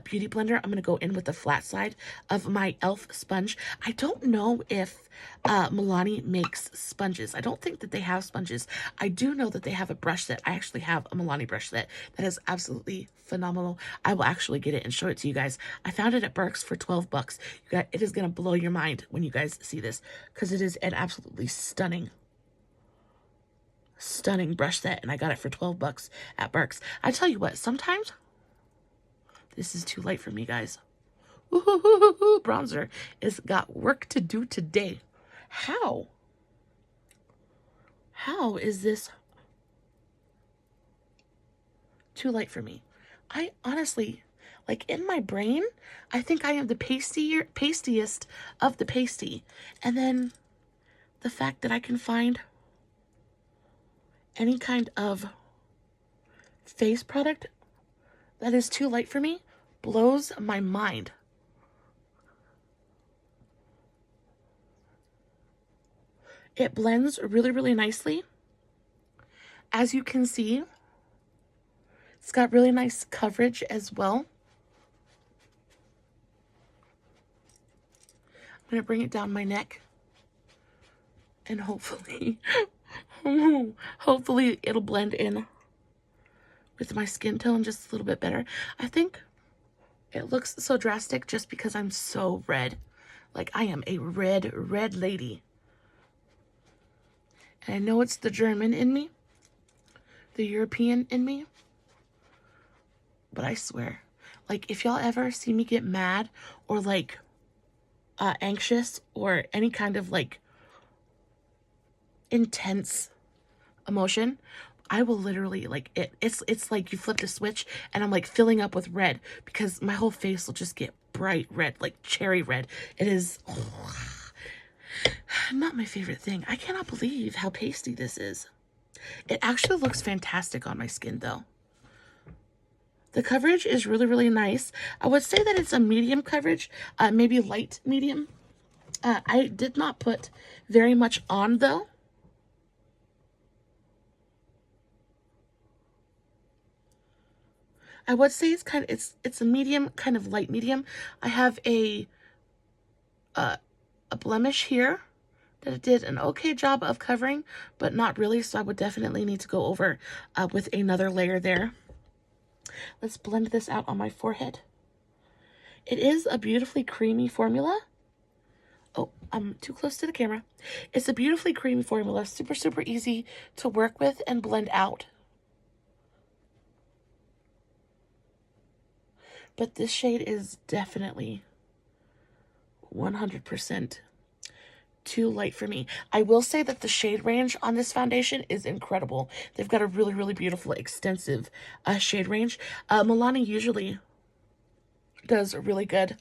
beauty blender. I'm going to go in with the flat side of my e.l.f. sponge. I don't know if Milani makes sponges. I don't think that they have sponges. I do know that they have a brush set. I actually have a Milani brush set that is absolutely phenomenal. I will actually get it and show it to you guys. I found it at Burke's for 12 bucks. You guys, it is going to blow your mind when you guys see this because it is an absolutely stunning brush set, and I got it for 12 bucks at Burke's. I tell you what, sometimes this is too light for me, guys. Ooh, bronzer has got work to do today. How is this too light for me? I honestly, like in my brain, I think I am the pastiest of the pasty. And then the fact that I can find any kind of face product that is too light for me blows my mind. It blends really, really nicely. As you can see, it's got really nice coverage as well. I'm going to bring it down my neck and hopefully it'll blend in with my skin tone just a little bit better. I think it looks so drastic just because I'm so red. Like I am a red lady. And I know it's the German in me, the European in me, but I swear, like if y'all ever see me get mad or like anxious or any kind of like intense emotion, I will literally like it's like you flipped a switch and I'm like filling up with red because my whole face will just get bright red, like cherry red. It is not my favorite thing. I cannot believe how pasty this is. It actually looks fantastic on my skin though. The coverage is really, really nice. I would say that it's a medium coverage, maybe light medium. I did not put very much on though. I would say it's a medium, kind of light medium. I have a blemish here that it did an okay job of covering, but not really, so I would definitely need to go over with another layer there. Let's blend this out on my forehead. It is a beautifully creamy formula. Oh, I'm too close to the camera. It's a beautifully creamy formula, super, super easy to work with and blend out. But this shade is definitely 100% too light for me. I will say that the shade range on this foundation is incredible. They've got a really, really beautiful, extensive shade range. Milani usually does really good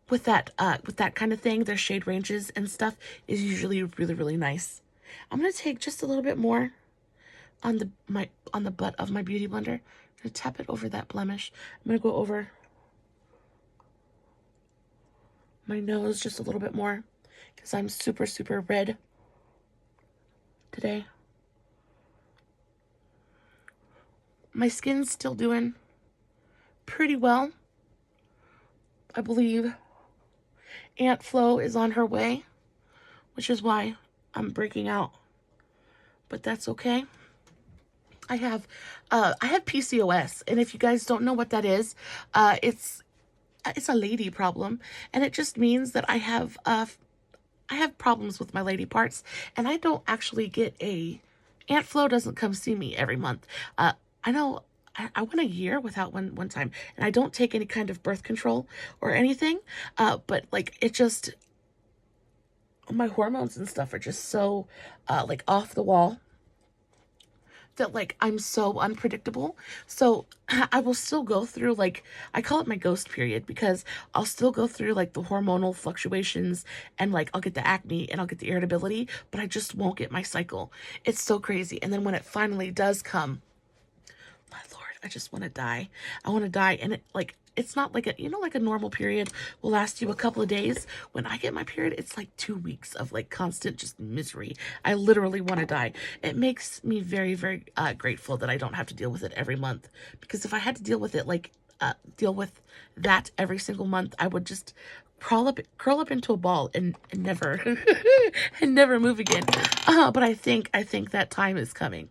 with that kind of thing. Their shade ranges and stuff is usually really, really nice. I'm gonna take just a little bit more on the butt of my beauty blender. I'm gonna tap it over that blemish. I'm gonna go over my nose just a little bit more because I'm super, super red today. My skin's still doing pretty well. I believe Aunt Flo is on her way, which is why I'm breaking out. But that's okay. I have PCOS, and if you guys don't know what that is, it's a lady problem, and it just means that I have problems with my lady parts, and I don't actually get Aunt Flo doesn't come see me every month. I know I went a year without one time, and I don't take any kind of birth control or anything, but like it just, my hormones and stuff are just so like off the wall that like I'm so unpredictable. So I will still go through, like, I call it my ghost period, because I'll still go through like the hormonal fluctuations, and like I'll get the acne and I'll get the irritability, but I just won't get my cycle. It's so crazy. And then when it finally does come, my Lord, I just want to die. I want to die. And it, like, it's not like a, you know, like a normal period will last you a couple of days. When I get my period, it's like 2 weeks of like constant just misery. I literally want to die. It makes me very, very grateful that I don't have to deal with it every month, because if I had to deal with it, like deal with that every single month, I would just curl up into a ball and never and never move again. But I think that time is coming.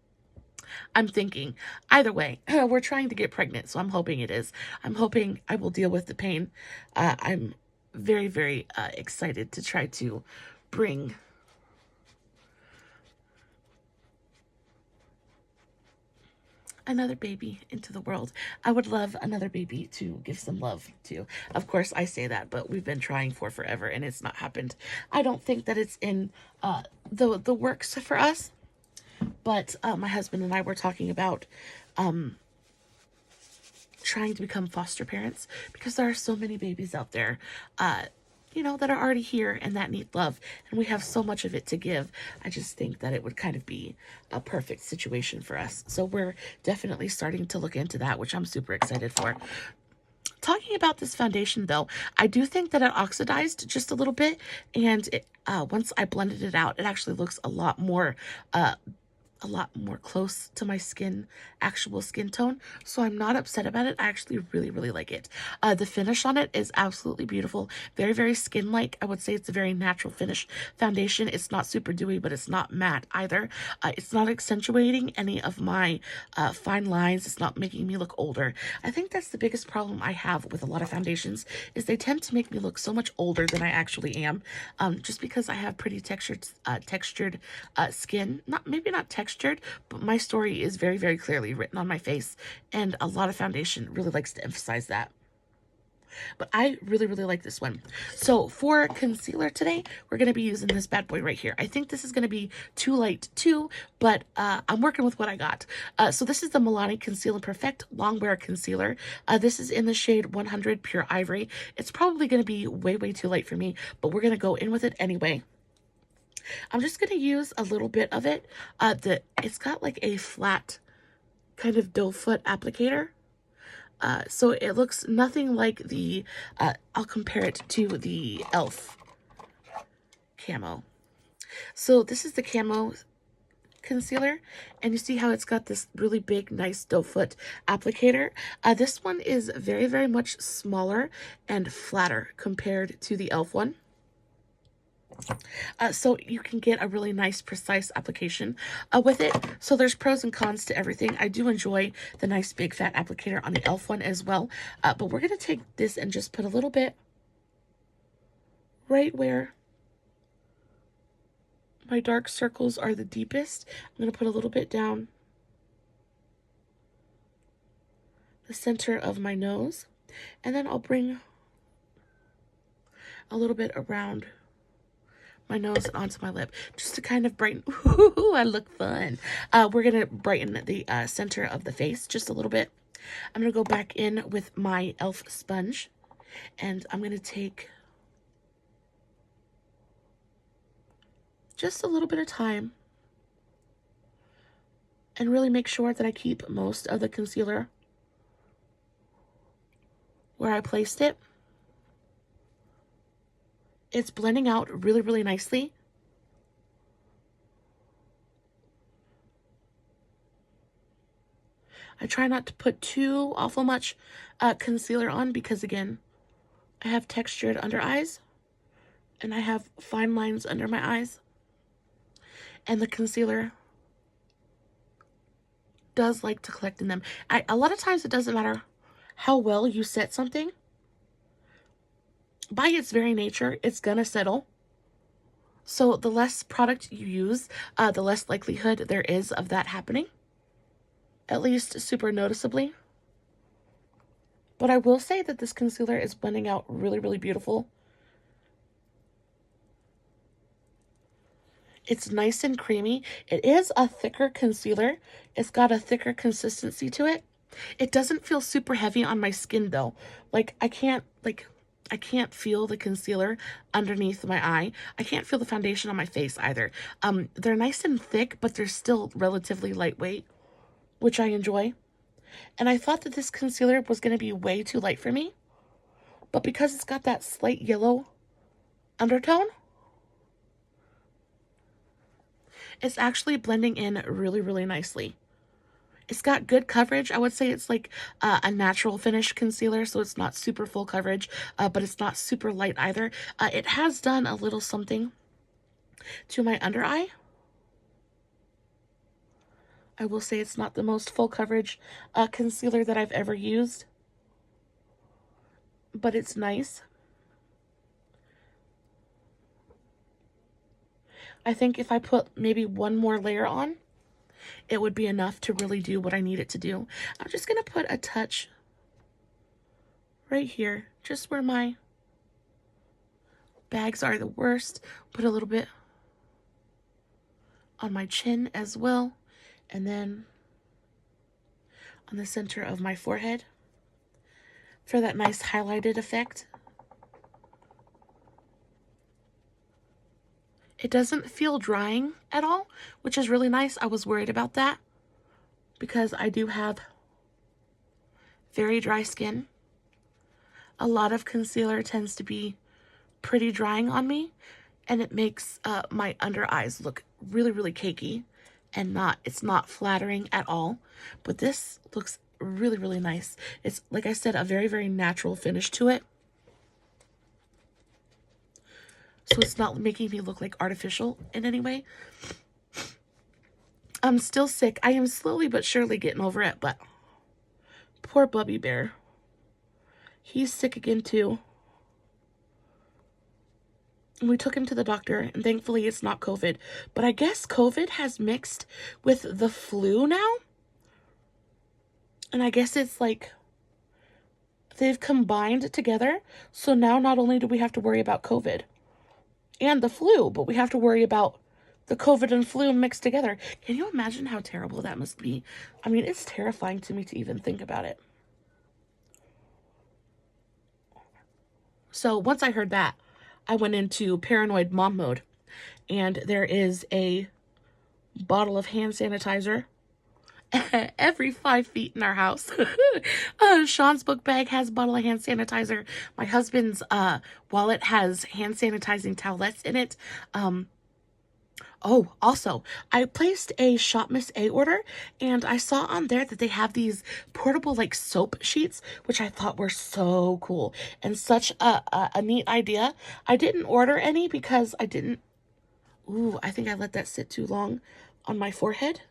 I'm thinking. Either way, we're trying to get pregnant, so I'm hoping it is. I'm hoping I will deal with the pain. I'm very, very excited to try to bring another baby into the world. I would love another baby to give some love to. Of course, I say that, but we've been trying for forever, and it's not happened. I don't think that it's in the works for us. But my husband and I were talking about trying to become foster parents, because there are so many babies out there, you know, that are already here and that need love. And we have so much of it to give. I just think that it would kind of be a perfect situation for us. So we're definitely starting to look into that, which I'm super excited for. Talking about this foundation, though, I do think that it oxidized just a little bit. And it, once I blended it out, it actually looks a lot more close to my actual skin tone. So I'm not upset about it. I actually really, really like it. The finish on it is absolutely beautiful. Very, very skin-like. I would say it's a very natural finish foundation. It's not super dewy, but it's not matte either. It's not accentuating any of my fine lines. It's not making me look older. I think that's the biggest problem I have with a lot of foundations, is they tend to make me look so much older than I actually am. Just because I have pretty textured skin. Maybe not textured, but my story is very, very clearly written on my face, and a lot of foundation really likes to emphasize that. But I really, really like this one. So for concealer today, we're going to be using this bad boy right here. I think this is going to be too light too, but I'm working with what I got. So this is the Milani Conceal&Perfect Longwear Concealer. This is in the shade 100 Pure Ivory. It's probably going to be way, way too light for me, but we're going to go in with it anyway. I'm just going to use a little bit of it. It's got like a flat kind of doe foot applicator. So it looks nothing like the, I'll compare it to the e.l.f. Camo. So this is the Camo Concealer, and you see how it's got this really big, nice doe foot applicator. This one is very, very much smaller and flatter compared to the e.l.f. one. So you can get a really nice, precise application with it. So there's pros and cons to everything. I do enjoy the nice, big, fat applicator on the e.l.f. one as well. But we're going to take this and just put a little bit right where my dark circles are the deepest. I'm going to put a little bit down the center of my nose. And then I'll bring a little bit around my nose and onto my lip, just to kind of brighten. Ooh, I look fun. We're going to brighten the center of the face just a little bit. I'm going to go back in with my e.l.f. sponge, and I'm going to take just a little bit of time and really make sure that I keep most of the concealer where I placed it. It's blending out really, really nicely. I try not to put too awful much concealer on because, again, I have textured under eyes and I have fine lines under my eyes. And the concealer does like to collect in them. A lot of times it doesn't matter how well you set something. By its very nature, it's gonna settle. So the less product you use, the less likelihood there is of that happening. At least super noticeably. But I will say that this concealer is blending out really, really beautiful. It's nice and creamy. It is a thicker concealer. It's got a thicker consistency to it. It doesn't feel super heavy on my skin though. I can't feel the concealer underneath my eye. I can't feel the foundation on my face either. They're nice and thick, but they're still relatively lightweight, which I enjoy. And I thought that this concealer was going to be way too light for me, but because it's got that slight yellow undertone, it's actually blending in really, really nicely. It's got good coverage. I would say it's like a natural finish concealer, so it's not super full coverage, but it's not super light either. It has done a little something to my under eye. I will say it's not the most full coverage concealer that I've ever used, but it's nice. I think if I put maybe one more layer on, it would be enough to really do what I need it to do. I'm just going to put a touch right here, just where my bags are the worst. Put a little bit on my chin as well, and then on the center of my forehead for that nice highlighted effect. It doesn't feel drying at all, which is really nice. I was worried about that because I do have very dry skin. A lot of concealer tends to be pretty drying on me, and it makes my under eyes look really, really cakey and it's not flattering at all. But this looks really, really nice. It's, like I said, a very, very natural finish to it. So it's not making me look like artificial in any way. I'm still sick. I am slowly but surely getting over it, but poor Bubby Bear. He's sick again too. And we took him to the doctor, and thankfully it's not COVID. But I guess COVID has mixed with the flu now. And I guess it's like they've combined together. So now not only do we have to worry about COVID and the flu, but we have to worry about the COVID and flu mixed together. Can you imagine how terrible that must be? I mean, it's terrifying to me to even think about it. So once I heard that, I went into paranoid mom mode, and there is a bottle of hand sanitizer every 5 feet in our house. Sean's book bag has a bottle of hand sanitizer. My husband's wallet has hand sanitizing towelettes in it. Oh, also, I placed a Shop Miss A order, and I saw on there that they have these portable, like, soap sheets, which I thought were so cool and such a neat idea. I didn't order any because I didn't... Ooh, I think I let that sit too long on my forehead.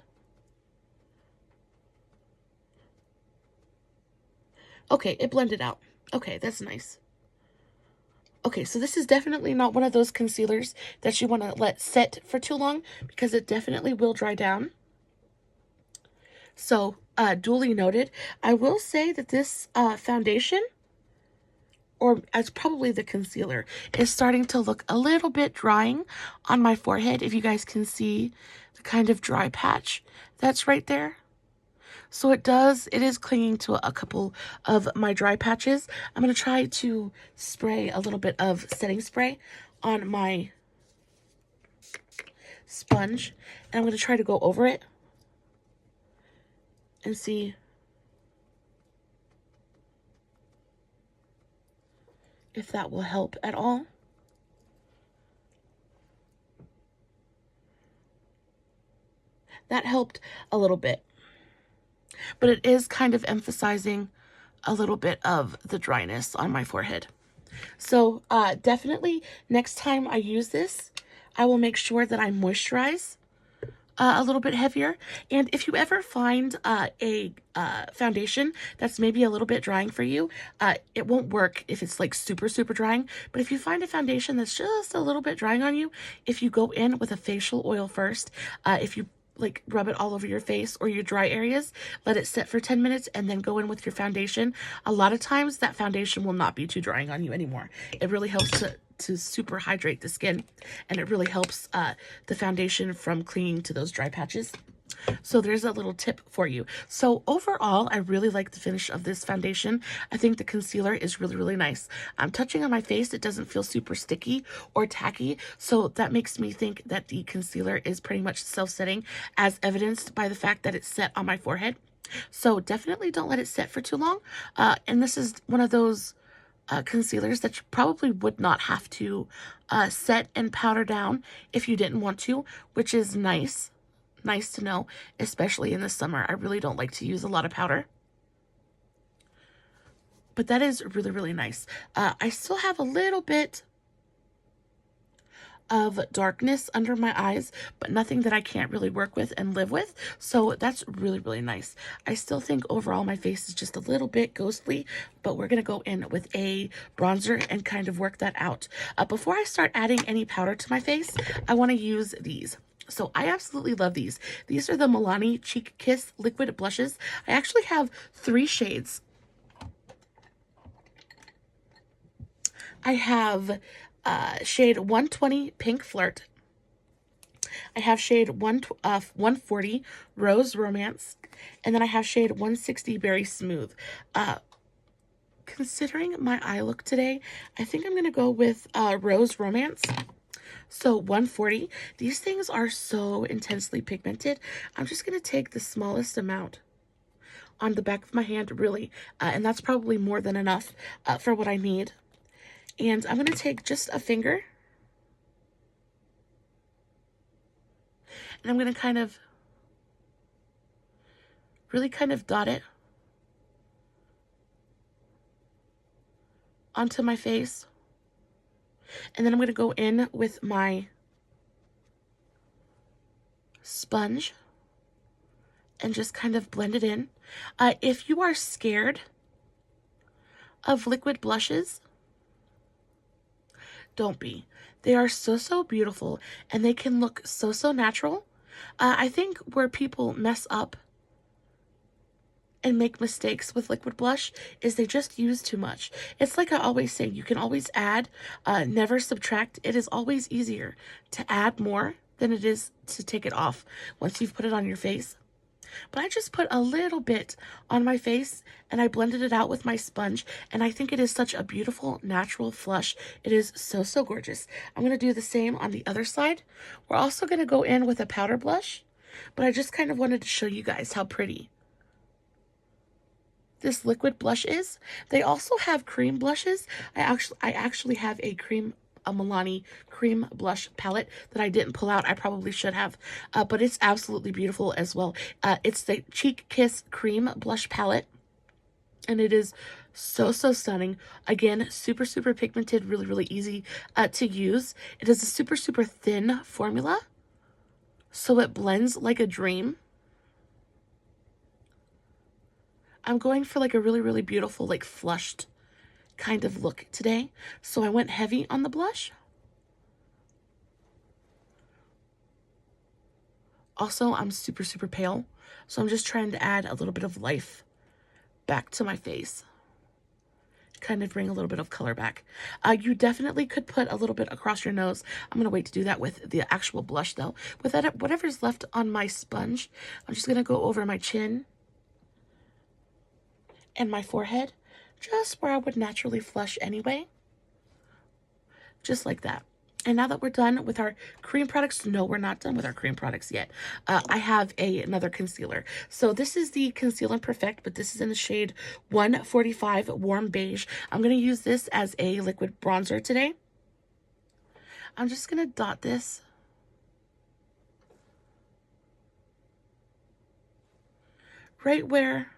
Okay, it blended out. Okay, that's nice. Okay, so this is definitely not one of those concealers that you want to let set for too long because it definitely will dry down. So, duly noted. I will say that this foundation, or as probably the concealer, is starting to look a little bit drying on my forehead. If you guys can see the kind of dry patch that's right there. So it is clinging to a couple of my dry patches. I'm going to try to spray a little bit of setting spray on my sponge. And I'm going to try to go over it and see if that will help at all. That helped a little bit. But it is kind of emphasizing a little bit of the dryness on my forehead. So definitely next time I use this, I will make sure that I moisturize a little bit heavier. And if you ever find a foundation that's maybe a little bit drying for you, it won't work if it's like super drying. But if you find a foundation that's just a little bit drying on you, if you go in with a facial oil first, if you like rub it all over your face or your dry areas, let it sit for 10 minutes and then go in with your foundation. A lot of times that foundation will not be too drying on you anymore. It really helps to super hydrate the skin, and it really helps the foundation from clinging to those dry patches. So there's a little tip for you. So overall, I really like the finish of this foundation. I think the concealer is really nice. I'm touching on my face. It doesn't feel super sticky or tacky. So that makes me think that the concealer is pretty much self-setting, as evidenced by the fact that it's set on my forehead. So definitely don't let it set for too long. And this is one of those concealers that you probably would not have to set and powder down if you didn't want to, which is nice. Nice to know, especially in the summer. I really don't like to use a lot of powder. But that is really nice. I still have a little bit of darkness under my eyes, but nothing that I can't really work with and live with. So that's really nice. I still think overall my face is just a little bit ghostly, but we're going to go in with a bronzer and kind of work that out. Before I start adding any powder to my face, I want to use these. So I absolutely love these. These are the Milani Cheek Kiss liquid blushes. I actually have 3 shades. I have shade 120 Pink Flirt. I have shade 140 Rose Romance. And then I have shade 160 Berry Smooth. Considering my eye look today, I think I'm going to go with Rose Romance. So 140. These things are so intensely pigmented. I'm just going to take the smallest amount on the back of my hand, really. And that's probably more than enough for what I need. And I'm going to take just a finger. And I'm going to kind of, really kind of dot it onto my face. And then I'm going to go in with my sponge and just kind of blend it in. If you are scared of liquid blushes, don't be. They are so beautiful, and they can look so natural. I think where people mess up and make mistakes with liquid blush is they just use too much. It's like I always say, you can always add, never subtract. It is always easier to add more than it is to take it off once you've put it on your face. But I just put a little bit on my face and I blended it out with my sponge, and I think it is such a beautiful natural flush. It is so gorgeous. I'm going to do the same on the other side. We're also going to go in with a powder blush but I just kind of wanted to show you guys how pretty this liquid blush is. They also have cream blushes. I actually have a Milani cream blush palette that I didn't pull out. I probably should have, but it's absolutely beautiful as well. It's the Cheek Kiss Cream Blush Palette, and it is so stunning. Again, super pigmented, really easy to use. It is a super thin formula, so it blends like a dream. I'm going for like a really beautiful, like flushed kind of look today, so I went heavy on the blush. Also, I'm super pale, so I'm just trying to add a little bit of life back to my face, kind of bring a little bit of color back. You definitely could put a little bit across your nose. I'm gonna wait to do that with the actual blush though. With that, whatever's left on my sponge, I'm just gonna go over my chin and my forehead, just where I would naturally flush anyway. Just like that. And now that we're done with our cream products, no, we're not done with our cream products yet. I have another concealer. So this is the Conceal&Perfect, but this is in the shade 145 Warm Beige. I'm going to use this as a liquid bronzer today. I'm just going to dot this right where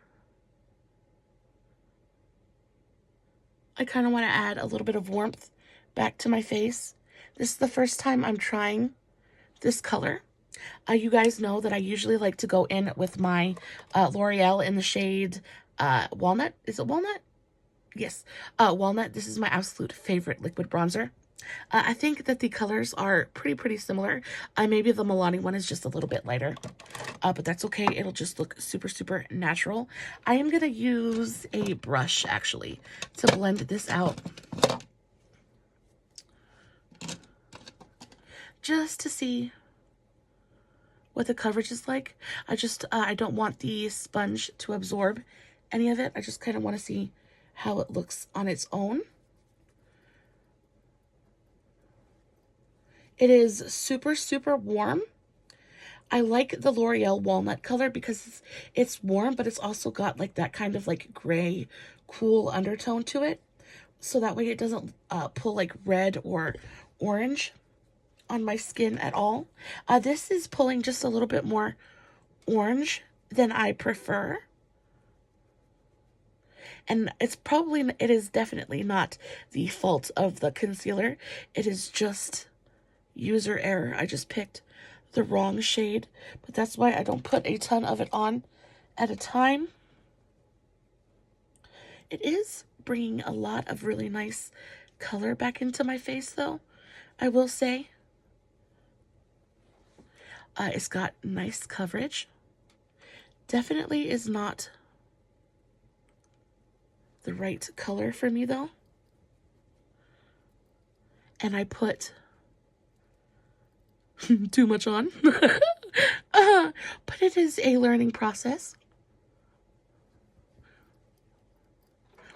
I kind of want to add a little bit of warmth back to my face. This is the first time I'm trying this color. You guys know that I usually like to go in with my L'Oreal in the shade Walnut. Is it Walnut? Yes, Walnut. This is my absolute favorite liquid bronzer. I think that the colors are pretty similar. Maybe the Milani one is just a little bit lighter, but that's okay. It'll just look super natural. I am going to use a brush, actually, to blend this out, just to see what the coverage is like. I don't want the sponge to absorb any of it. I just kind of want to see how it looks on its own. It is super warm. I like the L'Oreal walnut color because it's warm, but it's also got like that kind of like gray, cool undertone to it. So that way it doesn't pull like red or orange on my skin at all. This is pulling just a little bit more orange than I prefer. And it is definitely not the fault of the concealer. It is just user error. I just picked the wrong shade, but that's why I don't put a ton of it on at a time. It is bringing a lot of really nice color back into my face though, I will say. It's got nice coverage. Definitely is not the right color for me though. And I put too much on. But it is a learning process.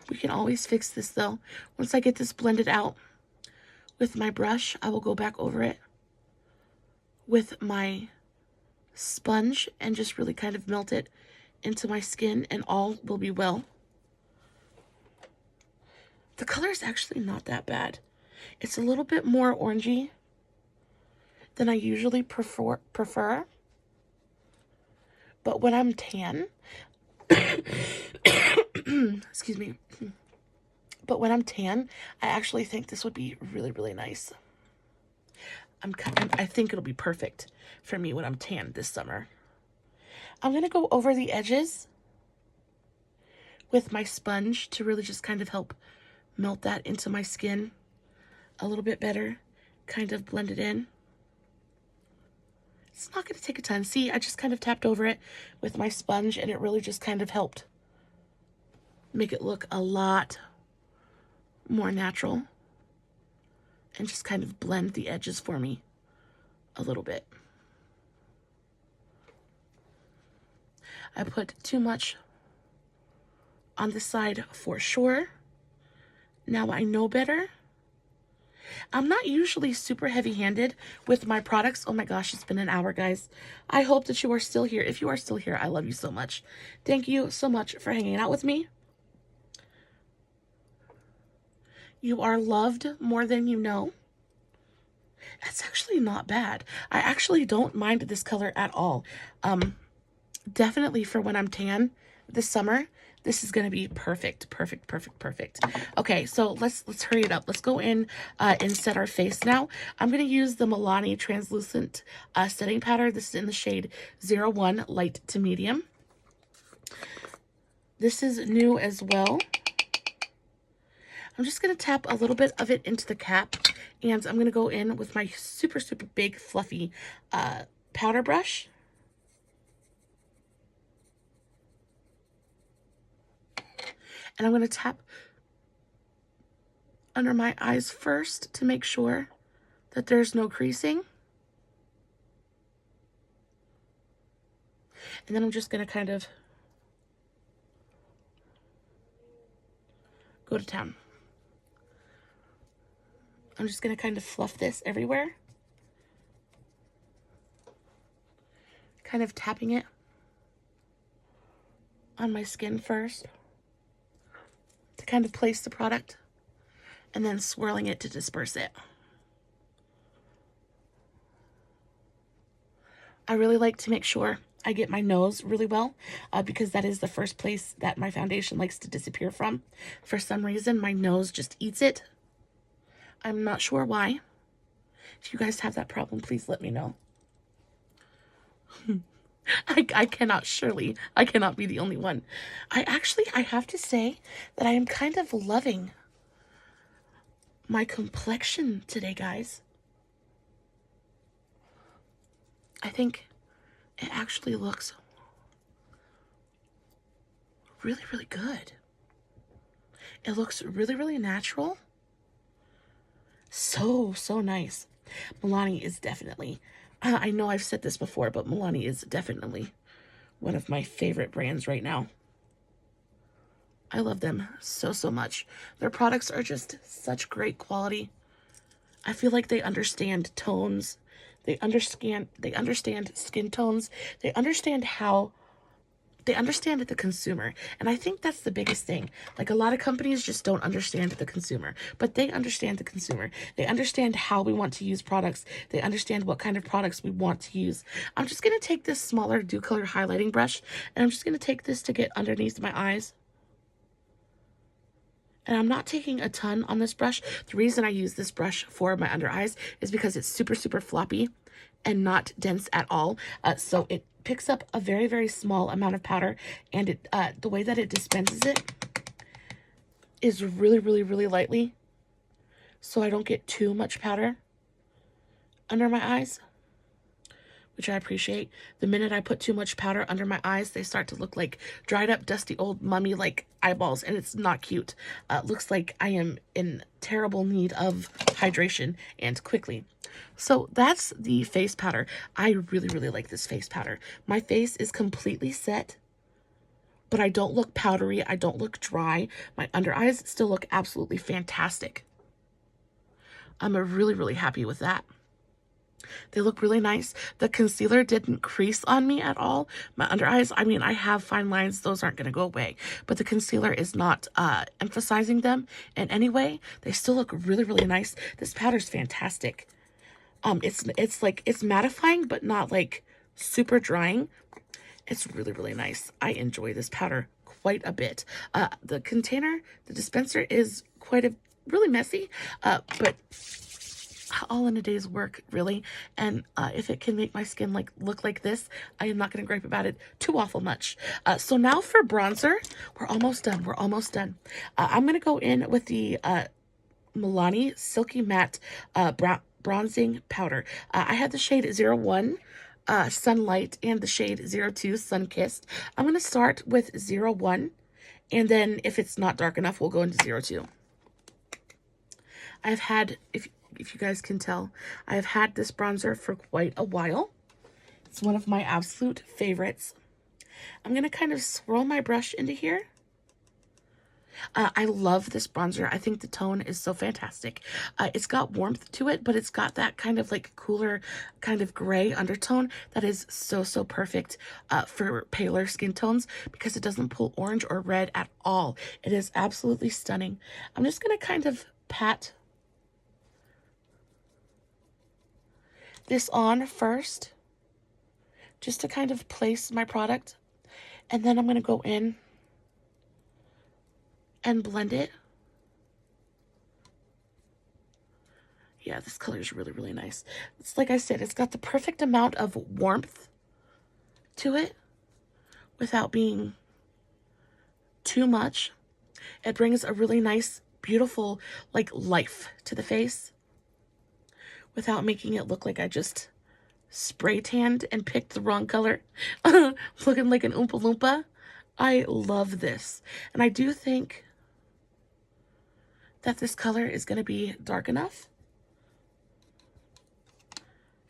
We can always fix this though. Once I get this blended out with my brush, I will go back over it with my sponge and just really kind of melt it into my skin, and all will be well. The color is actually not that bad. It's a little bit more orangey than I usually prefer. But when I'm tan, excuse me. But when I'm tan, I actually think this would be really nice. I think it'll be perfect for me when I'm tan this summer. I'm going to go over the edges with my sponge to really just kind of help melt that into my skin a little bit better, kind of blend it in. It's not going to take a ton. See, I just kind of tapped over it with my sponge, and it really just kind of helped make it look a lot more natural and just kind of blend the edges for me a little bit. I put too much on the side for sure. Now I know better, I'm not usually super heavy-handed with my products. Oh my gosh, it's been an hour, guys. I hope that you are still here. If you are still here, I love you so much. Thank you so much for hanging out with me. You are loved more than you know. That's actually not bad. I actually don't mind this color at all. Definitely for when I'm tan this summer, this is going to be perfect, perfect, perfect, perfect. Okay, so let's hurry it up. Let's go in and set our face now. I'm going to use the Milani Translucent Setting Powder. This is in the shade 01 Light to Medium. This is new as well. I'm just going to tap a little bit of it into the cap, and I'm going to go in with my super, super big, fluffy powder brush. And I'm going to tap under my eyes first to make sure that there's no creasing. And then I'm just going to kind of go to town. I'm just going to kind of fluff this everywhere. Kind of tapping it on my skin first to kind of place the product, and then swirling it to disperse it. I really like to make sure I get my nose really well because that is the first place that my foundation likes to disappear from. For some reason, my nose just eats it. I'm not sure why. If you guys have that problem, please let me know. I cannot be the only one. I have to say that I am kind of loving my complexion today, guys. I think it actually looks really, really good. It looks really, really natural. So nice. Milani is definitely, I know I've said this before, but Milani is definitely one of my favorite brands right now. I love them so much. Their products are just such great quality. I feel like they understand tones. They understand skin tones. They understand the consumer. And I think that's the biggest thing. Like, a lot of companies just don't understand the consumer, but they understand the consumer. They understand how we want to use products. They understand what kind of products we want to use. I'm just going to take this smaller Dew Color highlighting brush, and I'm just going to take this to get underneath my eyes. And I'm not taking a ton on this brush. The reason I use this brush for my under eyes is because it's super, super floppy and not dense at all. So it picks up a very, very small amount of powder, and it the way that it dispenses it is really, really, really lightly, so I don't get too much powder under my eyes, which I appreciate. The minute I put too much powder under my eyes, they start to look like dried up, dusty old mummy like eyeballs, and it's not cute. Looks like I am in terrible need of hydration, and quickly. So that's the face powder. I really, really like this face powder. My face is completely set, but I don't look powdery. I don't look dry. My under eyes still look absolutely fantastic. I'm really, really happy with that. They look really nice. The concealer didn't crease on me at all. My under eyes, I mean, I have fine lines. Those aren't going to go away. But the concealer is not emphasizing them in any way. They still look really, really nice. This powder's fantastic. It's mattifying, but not like super drying. It's really, really nice. I enjoy this powder quite a bit. The container, the dispenser is really messy, but all in a day's work, really. And if it can make my skin look like this, I am not going to gripe about it too awful much. So now for bronzer, we're almost done. I'm going to go in with the Milani Silky Matte Bronzing Powder. I have the shade 01 Sunlight and the shade 02 Sun Kissed. I'm going to start with 01, and then if it's not dark enough, we'll go into 02. I've had, if you guys can tell, I have had this bronzer for quite a while. It's one of my absolute favorites. I'm going to kind of swirl my brush into here I love this bronzer. I think the tone is so fantastic. It's got warmth to it, but it's got that kind of like cooler kind of gray undertone that is so perfect for paler skin tones because it doesn't pull orange or red at all. It is absolutely stunning. I'm just going to kind of pat this on first just to kind of place my product, and then I'm going to go in and blend it. Yeah, this color is really nice. It's like I said, it's got the perfect amount of warmth to it without being too much. It brings a really nice, beautiful, like, life to the face without making it look like I just spray tanned and picked the wrong color, looking like an Oompa Loompa. I love this. And I do think that this color is going to be dark enough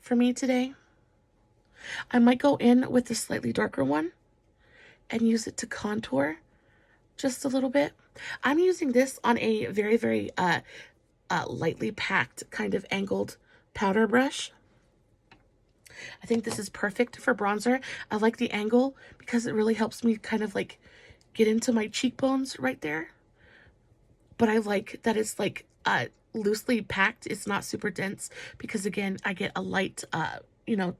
for me today. I might go in with the slightly darker one and use it to contour just a little bit. I'm using this on a very lightly packed kind of angled powder brush. I think this is perfect for bronzer. I like the angle because it really helps me kind of like get into my cheekbones right there. But I like that it's like loosely packed. It's not super dense because, again, I get a light, you know,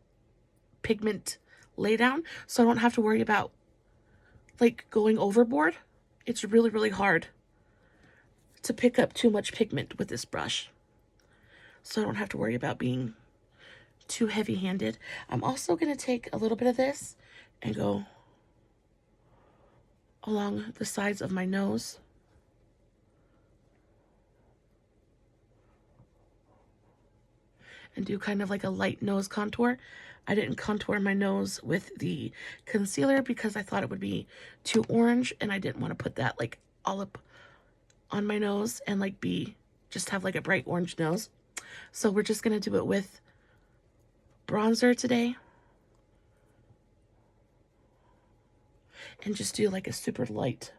pigment laydown. So I don't have to worry about like going overboard. It's really hard to pick up too much pigment with this brush. So I don't have to worry about being too heavy-handed. I'm also going to take a little bit of this and go along the sides of my nose. And do kind of like a light nose contour. I didn't contour my nose with the concealer because I thought it would be too orange, and I didn't want to put that like all up on my nose and like just have like a bright orange nose. So we're just going to do it with bronzer today. And just do like a super light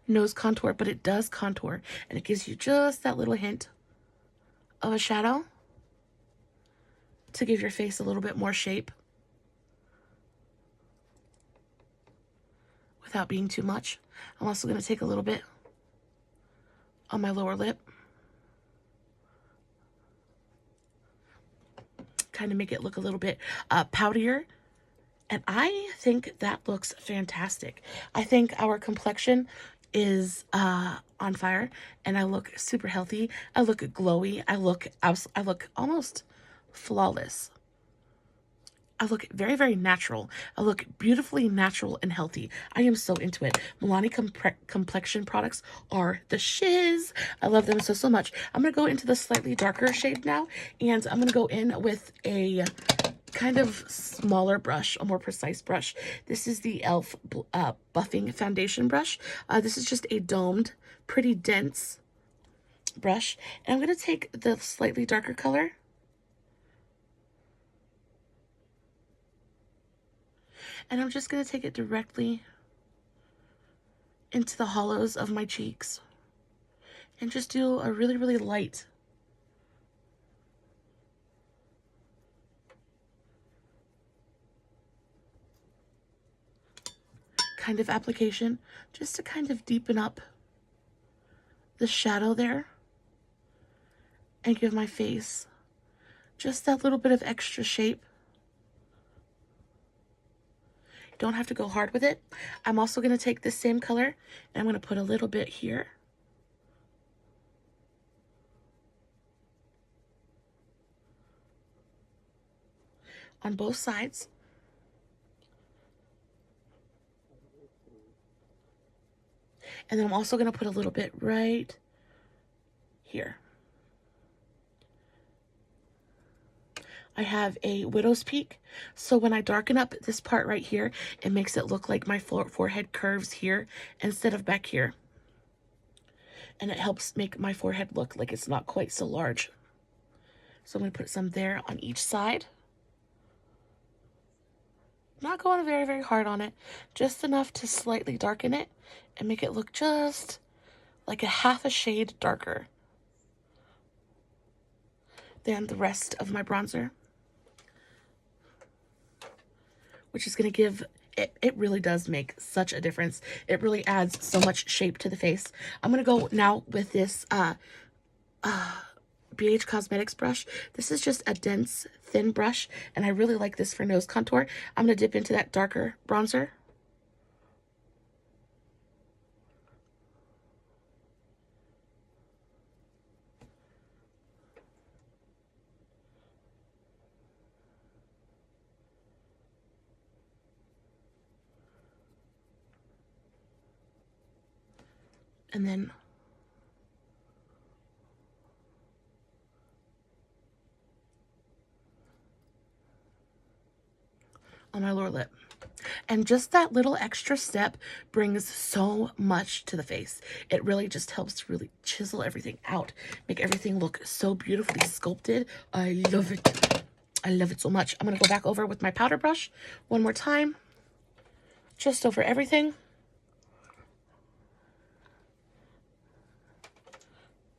nose contour, but it does contour and it gives you just that little hint of a shadow to give your face a little bit more shape without being too much. I'm also going to take a little bit on my lower lip, kind of make it look a little bit powderier. And I think that looks fantastic. I think our complexion is on fire, and I look super healthy. I look glowy. I look almost flawless. I look very natural. I look beautifully natural and healthy. I am so into it. Milani complexion products are the shiz. I love them so much. I'm going to go into the slightly darker shade now, and I'm going to go in with a kind of smaller brush, a more precise brush. This is the e.l.f. Buffing Foundation brush. This is just a domed, pretty dense brush. And I'm going to take the slightly darker color and I'm just going to take it directly into the hollows of my cheeks and just do a really light kind of application, just to kind of deepen up the shadow there and give my face just that little bit of extra shape. Don't have to go hard with it. I'm also going to take this same color and I'm going to put a little bit here. On both sides. And then I'm also going to put a little bit right here. I have a widow's peak, so when I darken up this part right here, it makes it look like my forehead curves here instead of back here. And it helps make my forehead look like it's not quite so large. So I'm going to put some there on each side. Not going very, very hard on it. Just enough to slightly darken it and make it look just like a half a shade darker than the rest of my bronzer. Which is going to give, it really does make such a difference. It really adds so much shape to the face. I'm going to go now with this BH Cosmetics brush. This is just a dense, thin brush, and I really like this for nose contour. I'm going to dip into that darker bronzer. And then on my lower lip. And just that little extra step brings so much to the face. It really just helps to really chisel everything out, make everything look so beautifully sculpted. I love it. I love it so much. I'm going to go back over with my powder brush one more time, just over everything.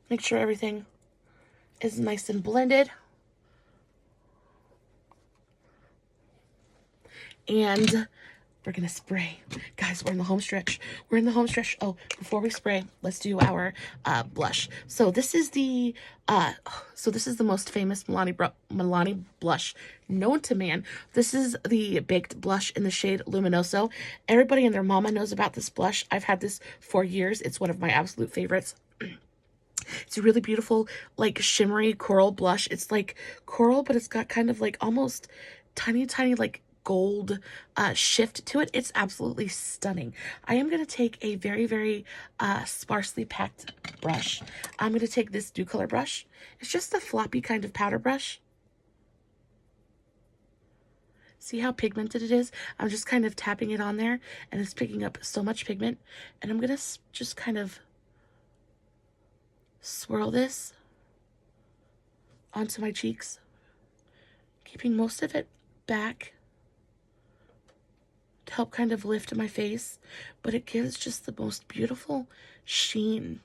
Make sure everything is nice and blended. And we're going to spray. Guys, we're in the home stretch. We're in the home stretch. Oh, before we spray, let's do our blush. So this is the most famous Milani blush known to man. This is the baked blush in the shade Luminoso. Everybody and their mama knows about this blush. I've had this for years. It's one of my absolute favorites. It's a really beautiful, like, shimmery coral blush. It's like coral, but it's got kind of like almost tiny, like gold shift to it. It's absolutely stunning. I am going to take a very, very sparsely packed brush. I'm going to take this Dew Color brush. It's just a floppy kind of powder brush. See how pigmented it is? I'm just kind of tapping it on there, and it's picking up so much pigment. And I'm going to just kind of swirl this onto my cheeks, keeping most of it back to help kind of lift my face, but it gives just the most beautiful sheen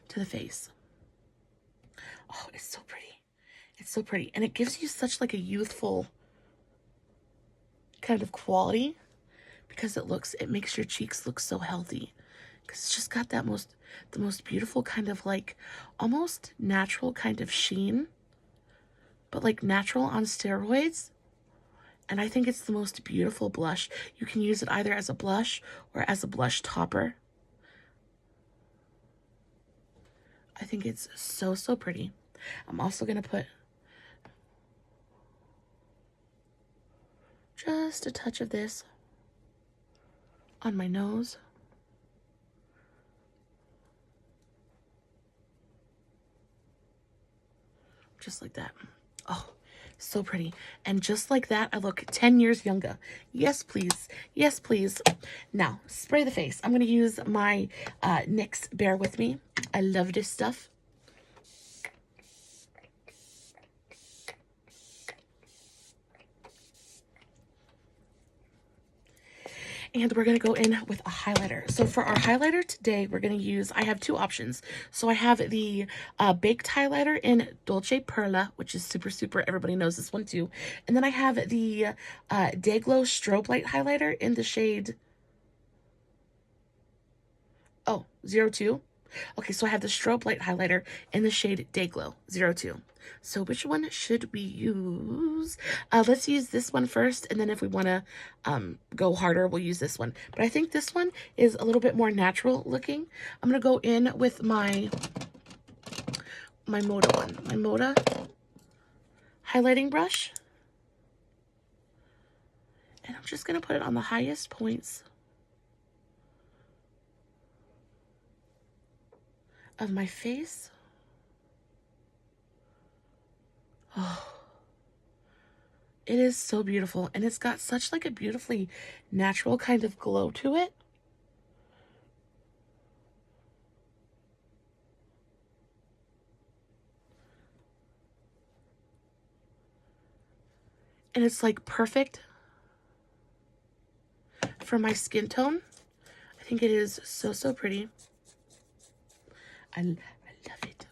to the face. Oh, it's so pretty. It's so pretty. And it gives you such like a youthful kind of quality because it makes your cheeks look so healthy. Because it's just got that the most beautiful kind of like almost natural kind of sheen, but like natural on steroids. And I think it's the most beautiful blush. You can use it either as a blush or as a blush topper. I think it's so, so pretty. I'm also going to put just a touch of this on my nose. Just like that. Oh, so pretty. And just like that, I look 10 years younger. Yes, please. Yes, please. Now, spray the face. I'm going to use my NYX Bear With Me. I love this stuff. And we're going to go in with a highlighter. So for our highlighter today, we're going to use, I have two options. So I have the baked highlighter in Dolce Perla, which is super, super, everybody knows this one too. And then I have the Day Glow Strobe Light highlighter in the shade, 02. Okay, so I have the Strobe Light highlighter in the shade Day Glow 02. So which one should we use? Let's use this one first, and then if we want to go harder, we'll use this one. But I think this one is a little bit more natural looking. I'm going to go in with my Moda one. My Moda highlighting brush. And I'm just going to put it on the highest points of my face. Oh, it is so beautiful, and it's got such like a beautifully natural kind of glow to it. And it's like perfect for my skin tone. I think it is so, so pretty. I love it.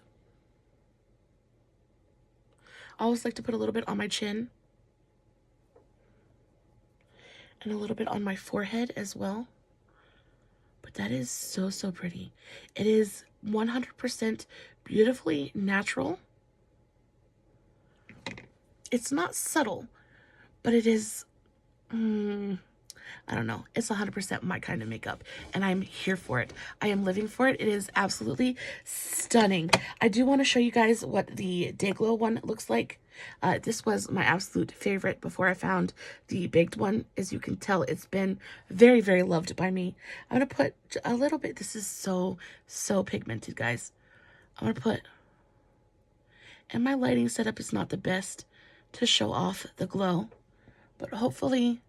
I always like to put a little bit on my chin. And a little bit on my forehead as well. But that is so, so pretty. It is 100% beautifully natural. It's not subtle, but it is, I don't know. It's 100% my kind of makeup, and I'm here for it. I am living for it. It is absolutely stunning. I do want to show you guys what the Day Glow one looks like. This was my absolute favorite before I found the baked one. As you can tell, it's been very, very loved by me. I'm going to put a little bit. This is so, so pigmented, guys. I'm going to put, and my lighting setup is not the best to show off the glow, but hopefully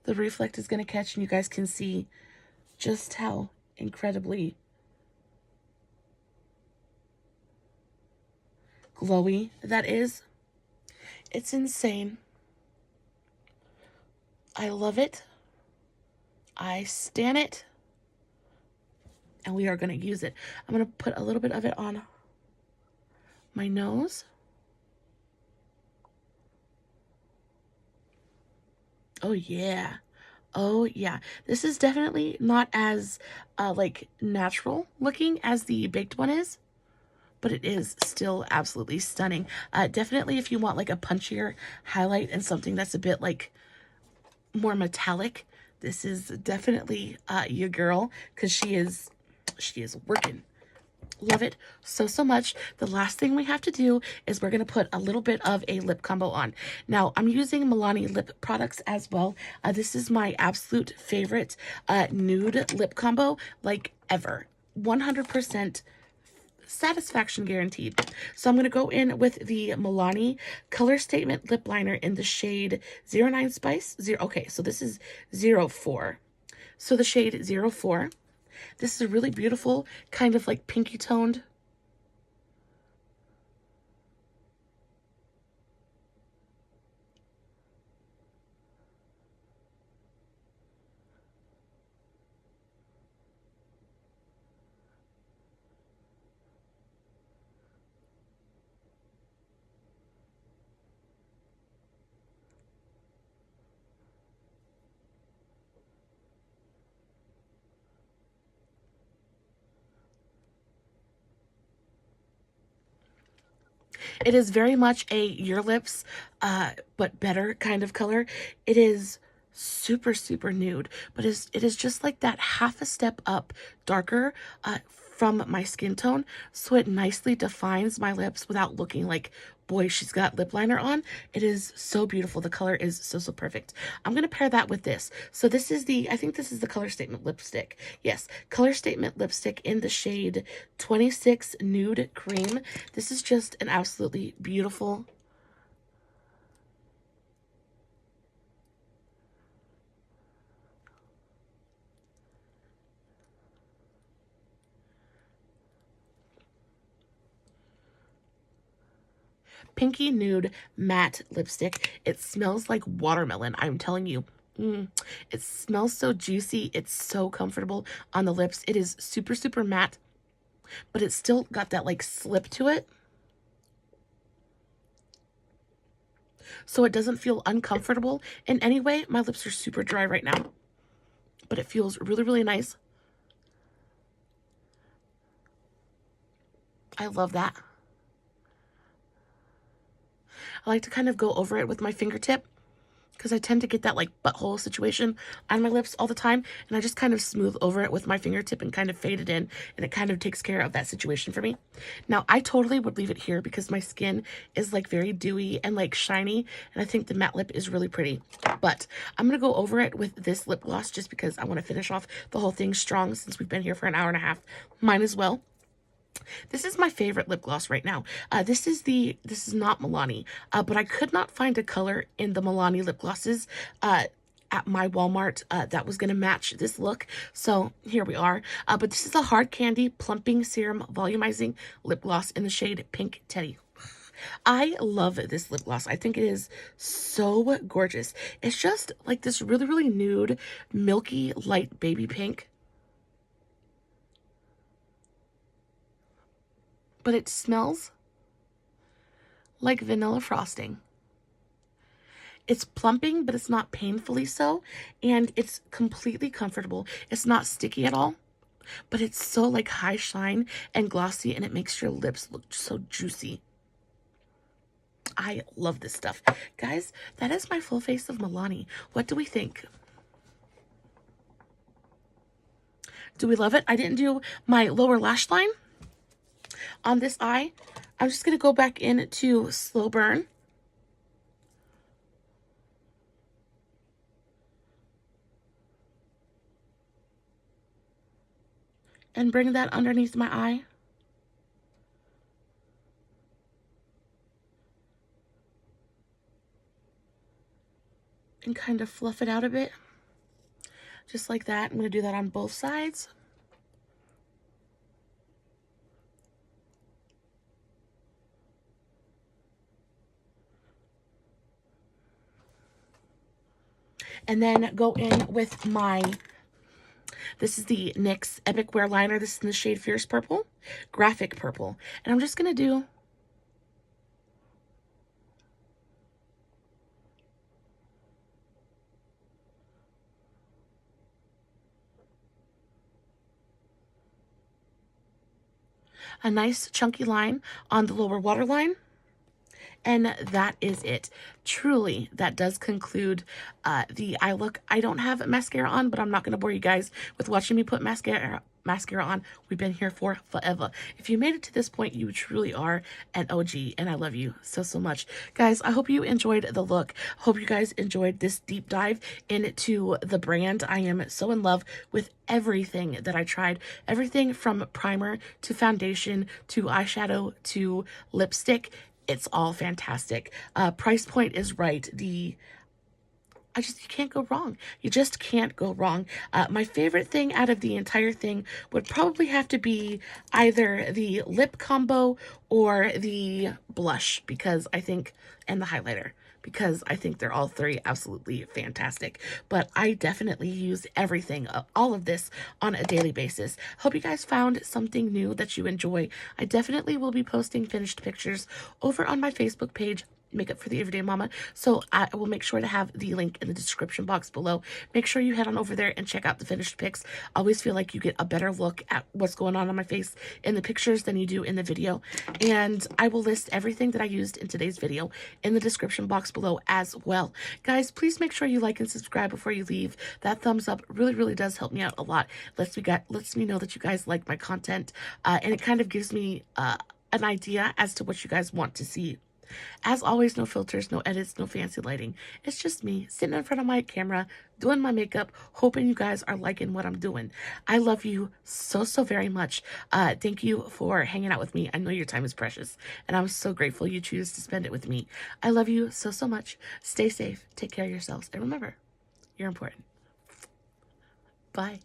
the reflect is going to catch and you guys can see just how incredibly glowy that is. It's insane. I love it. I stan it. And we are going to use it. I'm going to put a little bit of it on my nose. Oh yeah. Oh yeah. This is definitely not as like natural looking as the baked one is, but it is still absolutely stunning. Definitely if you want like a punchier highlight and something that's a bit like more metallic, this is definitely your girl, because she is working. Love it so, so much. The last thing we have to do is we're going to put a little bit of a lip combo on. Now, I'm using Milani lip products as well. This is my absolute favorite nude lip combo, like ever. 100% satisfaction guaranteed. So I'm going to go in with the Milani Color Statement Lip Liner in the shade 09 Spice. Okay, so this is 04. So the shade 04. This is a really beautiful, kind of like pinky toned. It is very much a Your Lips, but better kind of color. It is super, super nude, but it is just like that half a step up darker from my skin tone, so it nicely defines my lips without looking like, boy, she's got lip liner on. It is so beautiful. The color is so, so perfect. I'm going to pair that with this. So this is I think this is the Color Statement lipstick. Yes, Color Statement lipstick in the shade 26 Nude Cream. This is just an absolutely beautiful pinky nude matte lipstick. It smells like watermelon, I'm telling you. It smells so juicy. It's so comfortable on the lips. It is super, super matte, but it's still got that like slip to it. So it doesn't feel uncomfortable in any way. My lips are super dry right now, but it feels really, really nice. I love that. I like to kind of go over it with my fingertip because I tend to get that like butthole situation on my lips all the time, and I just kind of smooth over it with my fingertip and kind of fade it in, and it kind of takes care of that situation for me. Now, I totally would leave it here because my skin is like very dewy and like shiny, and I think the matte lip is really pretty. But I'm going to go over it with this lip gloss just because I want to finish off the whole thing strong since we've been here for an hour and a half. Mine as well. This is my favorite lip gloss right now. This is not Milani, but I could not find a color in the Milani lip glosses at my Walmart that was going to match this look. So here we are. But this is a Hard Candy Plumping Serum Volumizing Lip Gloss in the shade Pink Teddy. I love this lip gloss. I think it is so gorgeous. It's just like this really, really nude, milky, light baby pink. But it smells like vanilla frosting. It's plumping, but it's not painfully so. And it's completely comfortable. It's not sticky at all. But it's so like high shine and glossy, and it makes your lips look so juicy. I love this stuff. Guys, that is my full face of Milani. What do we think? Do we love it? I didn't do my lower lash line on this eye. I'm just going to go back into Slow Burn. And bring that underneath my eye. And kind of fluff it out a bit. Just like that. I'm going to do that on both sides. And then go in with my, this is the NYX Epic Wear Liner. This is in the shade Fierce Purple, Graphic Purple. And I'm just going to do a nice chunky line on the lower waterline. And that is it. Truly, that does conclude the eye look. I don't have mascara on, but I'm not going to bore you guys with watching me put mascara on. We've been here for forever. If you made it to this point, you truly are an OG, and I love you so, so much. Guys, I hope you enjoyed the look. Hope you guys enjoyed this deep dive into the brand. I am so in love with everything that I tried. Everything from primer to foundation to eyeshadow to lipstick. It's all fantastic. Price point is right. You can't go wrong. You just can't go wrong. My favorite thing out of the entire thing would probably have to be either the lip combo or the blush, because I think, and the highlighter, because I think they're all three absolutely fantastic. But I definitely use everything, all of this, on a daily basis. Hope you guys found something new that you enjoy. I definitely will be posting finished pictures over on my Facebook page, Makeup for the Everyday Mama. So I will make sure to have the link in the description box below. Make sure you head on over there and check out the finished pics. I always feel like you get a better look at what's going on my face in the pictures than you do in the video. And I will list everything that I used in today's video in the description box below as well. Guys, please make sure you like and subscribe before you leave. That thumbs up really, really does help me out a lot. Lets me know that you guys like my content, and it kind of gives me an idea as to what you guys want to see. As always, no filters, no edits, no fancy lighting. It's just me sitting in front of my camera, doing my makeup, hoping you guys are liking what I'm doing. I love you so, so very much. Thank you for hanging out with me. I know your time is precious, and I'm so grateful you choose to spend it with me. I love you so, so much. Stay safe, take care of yourselves, and remember, you're important. Bye.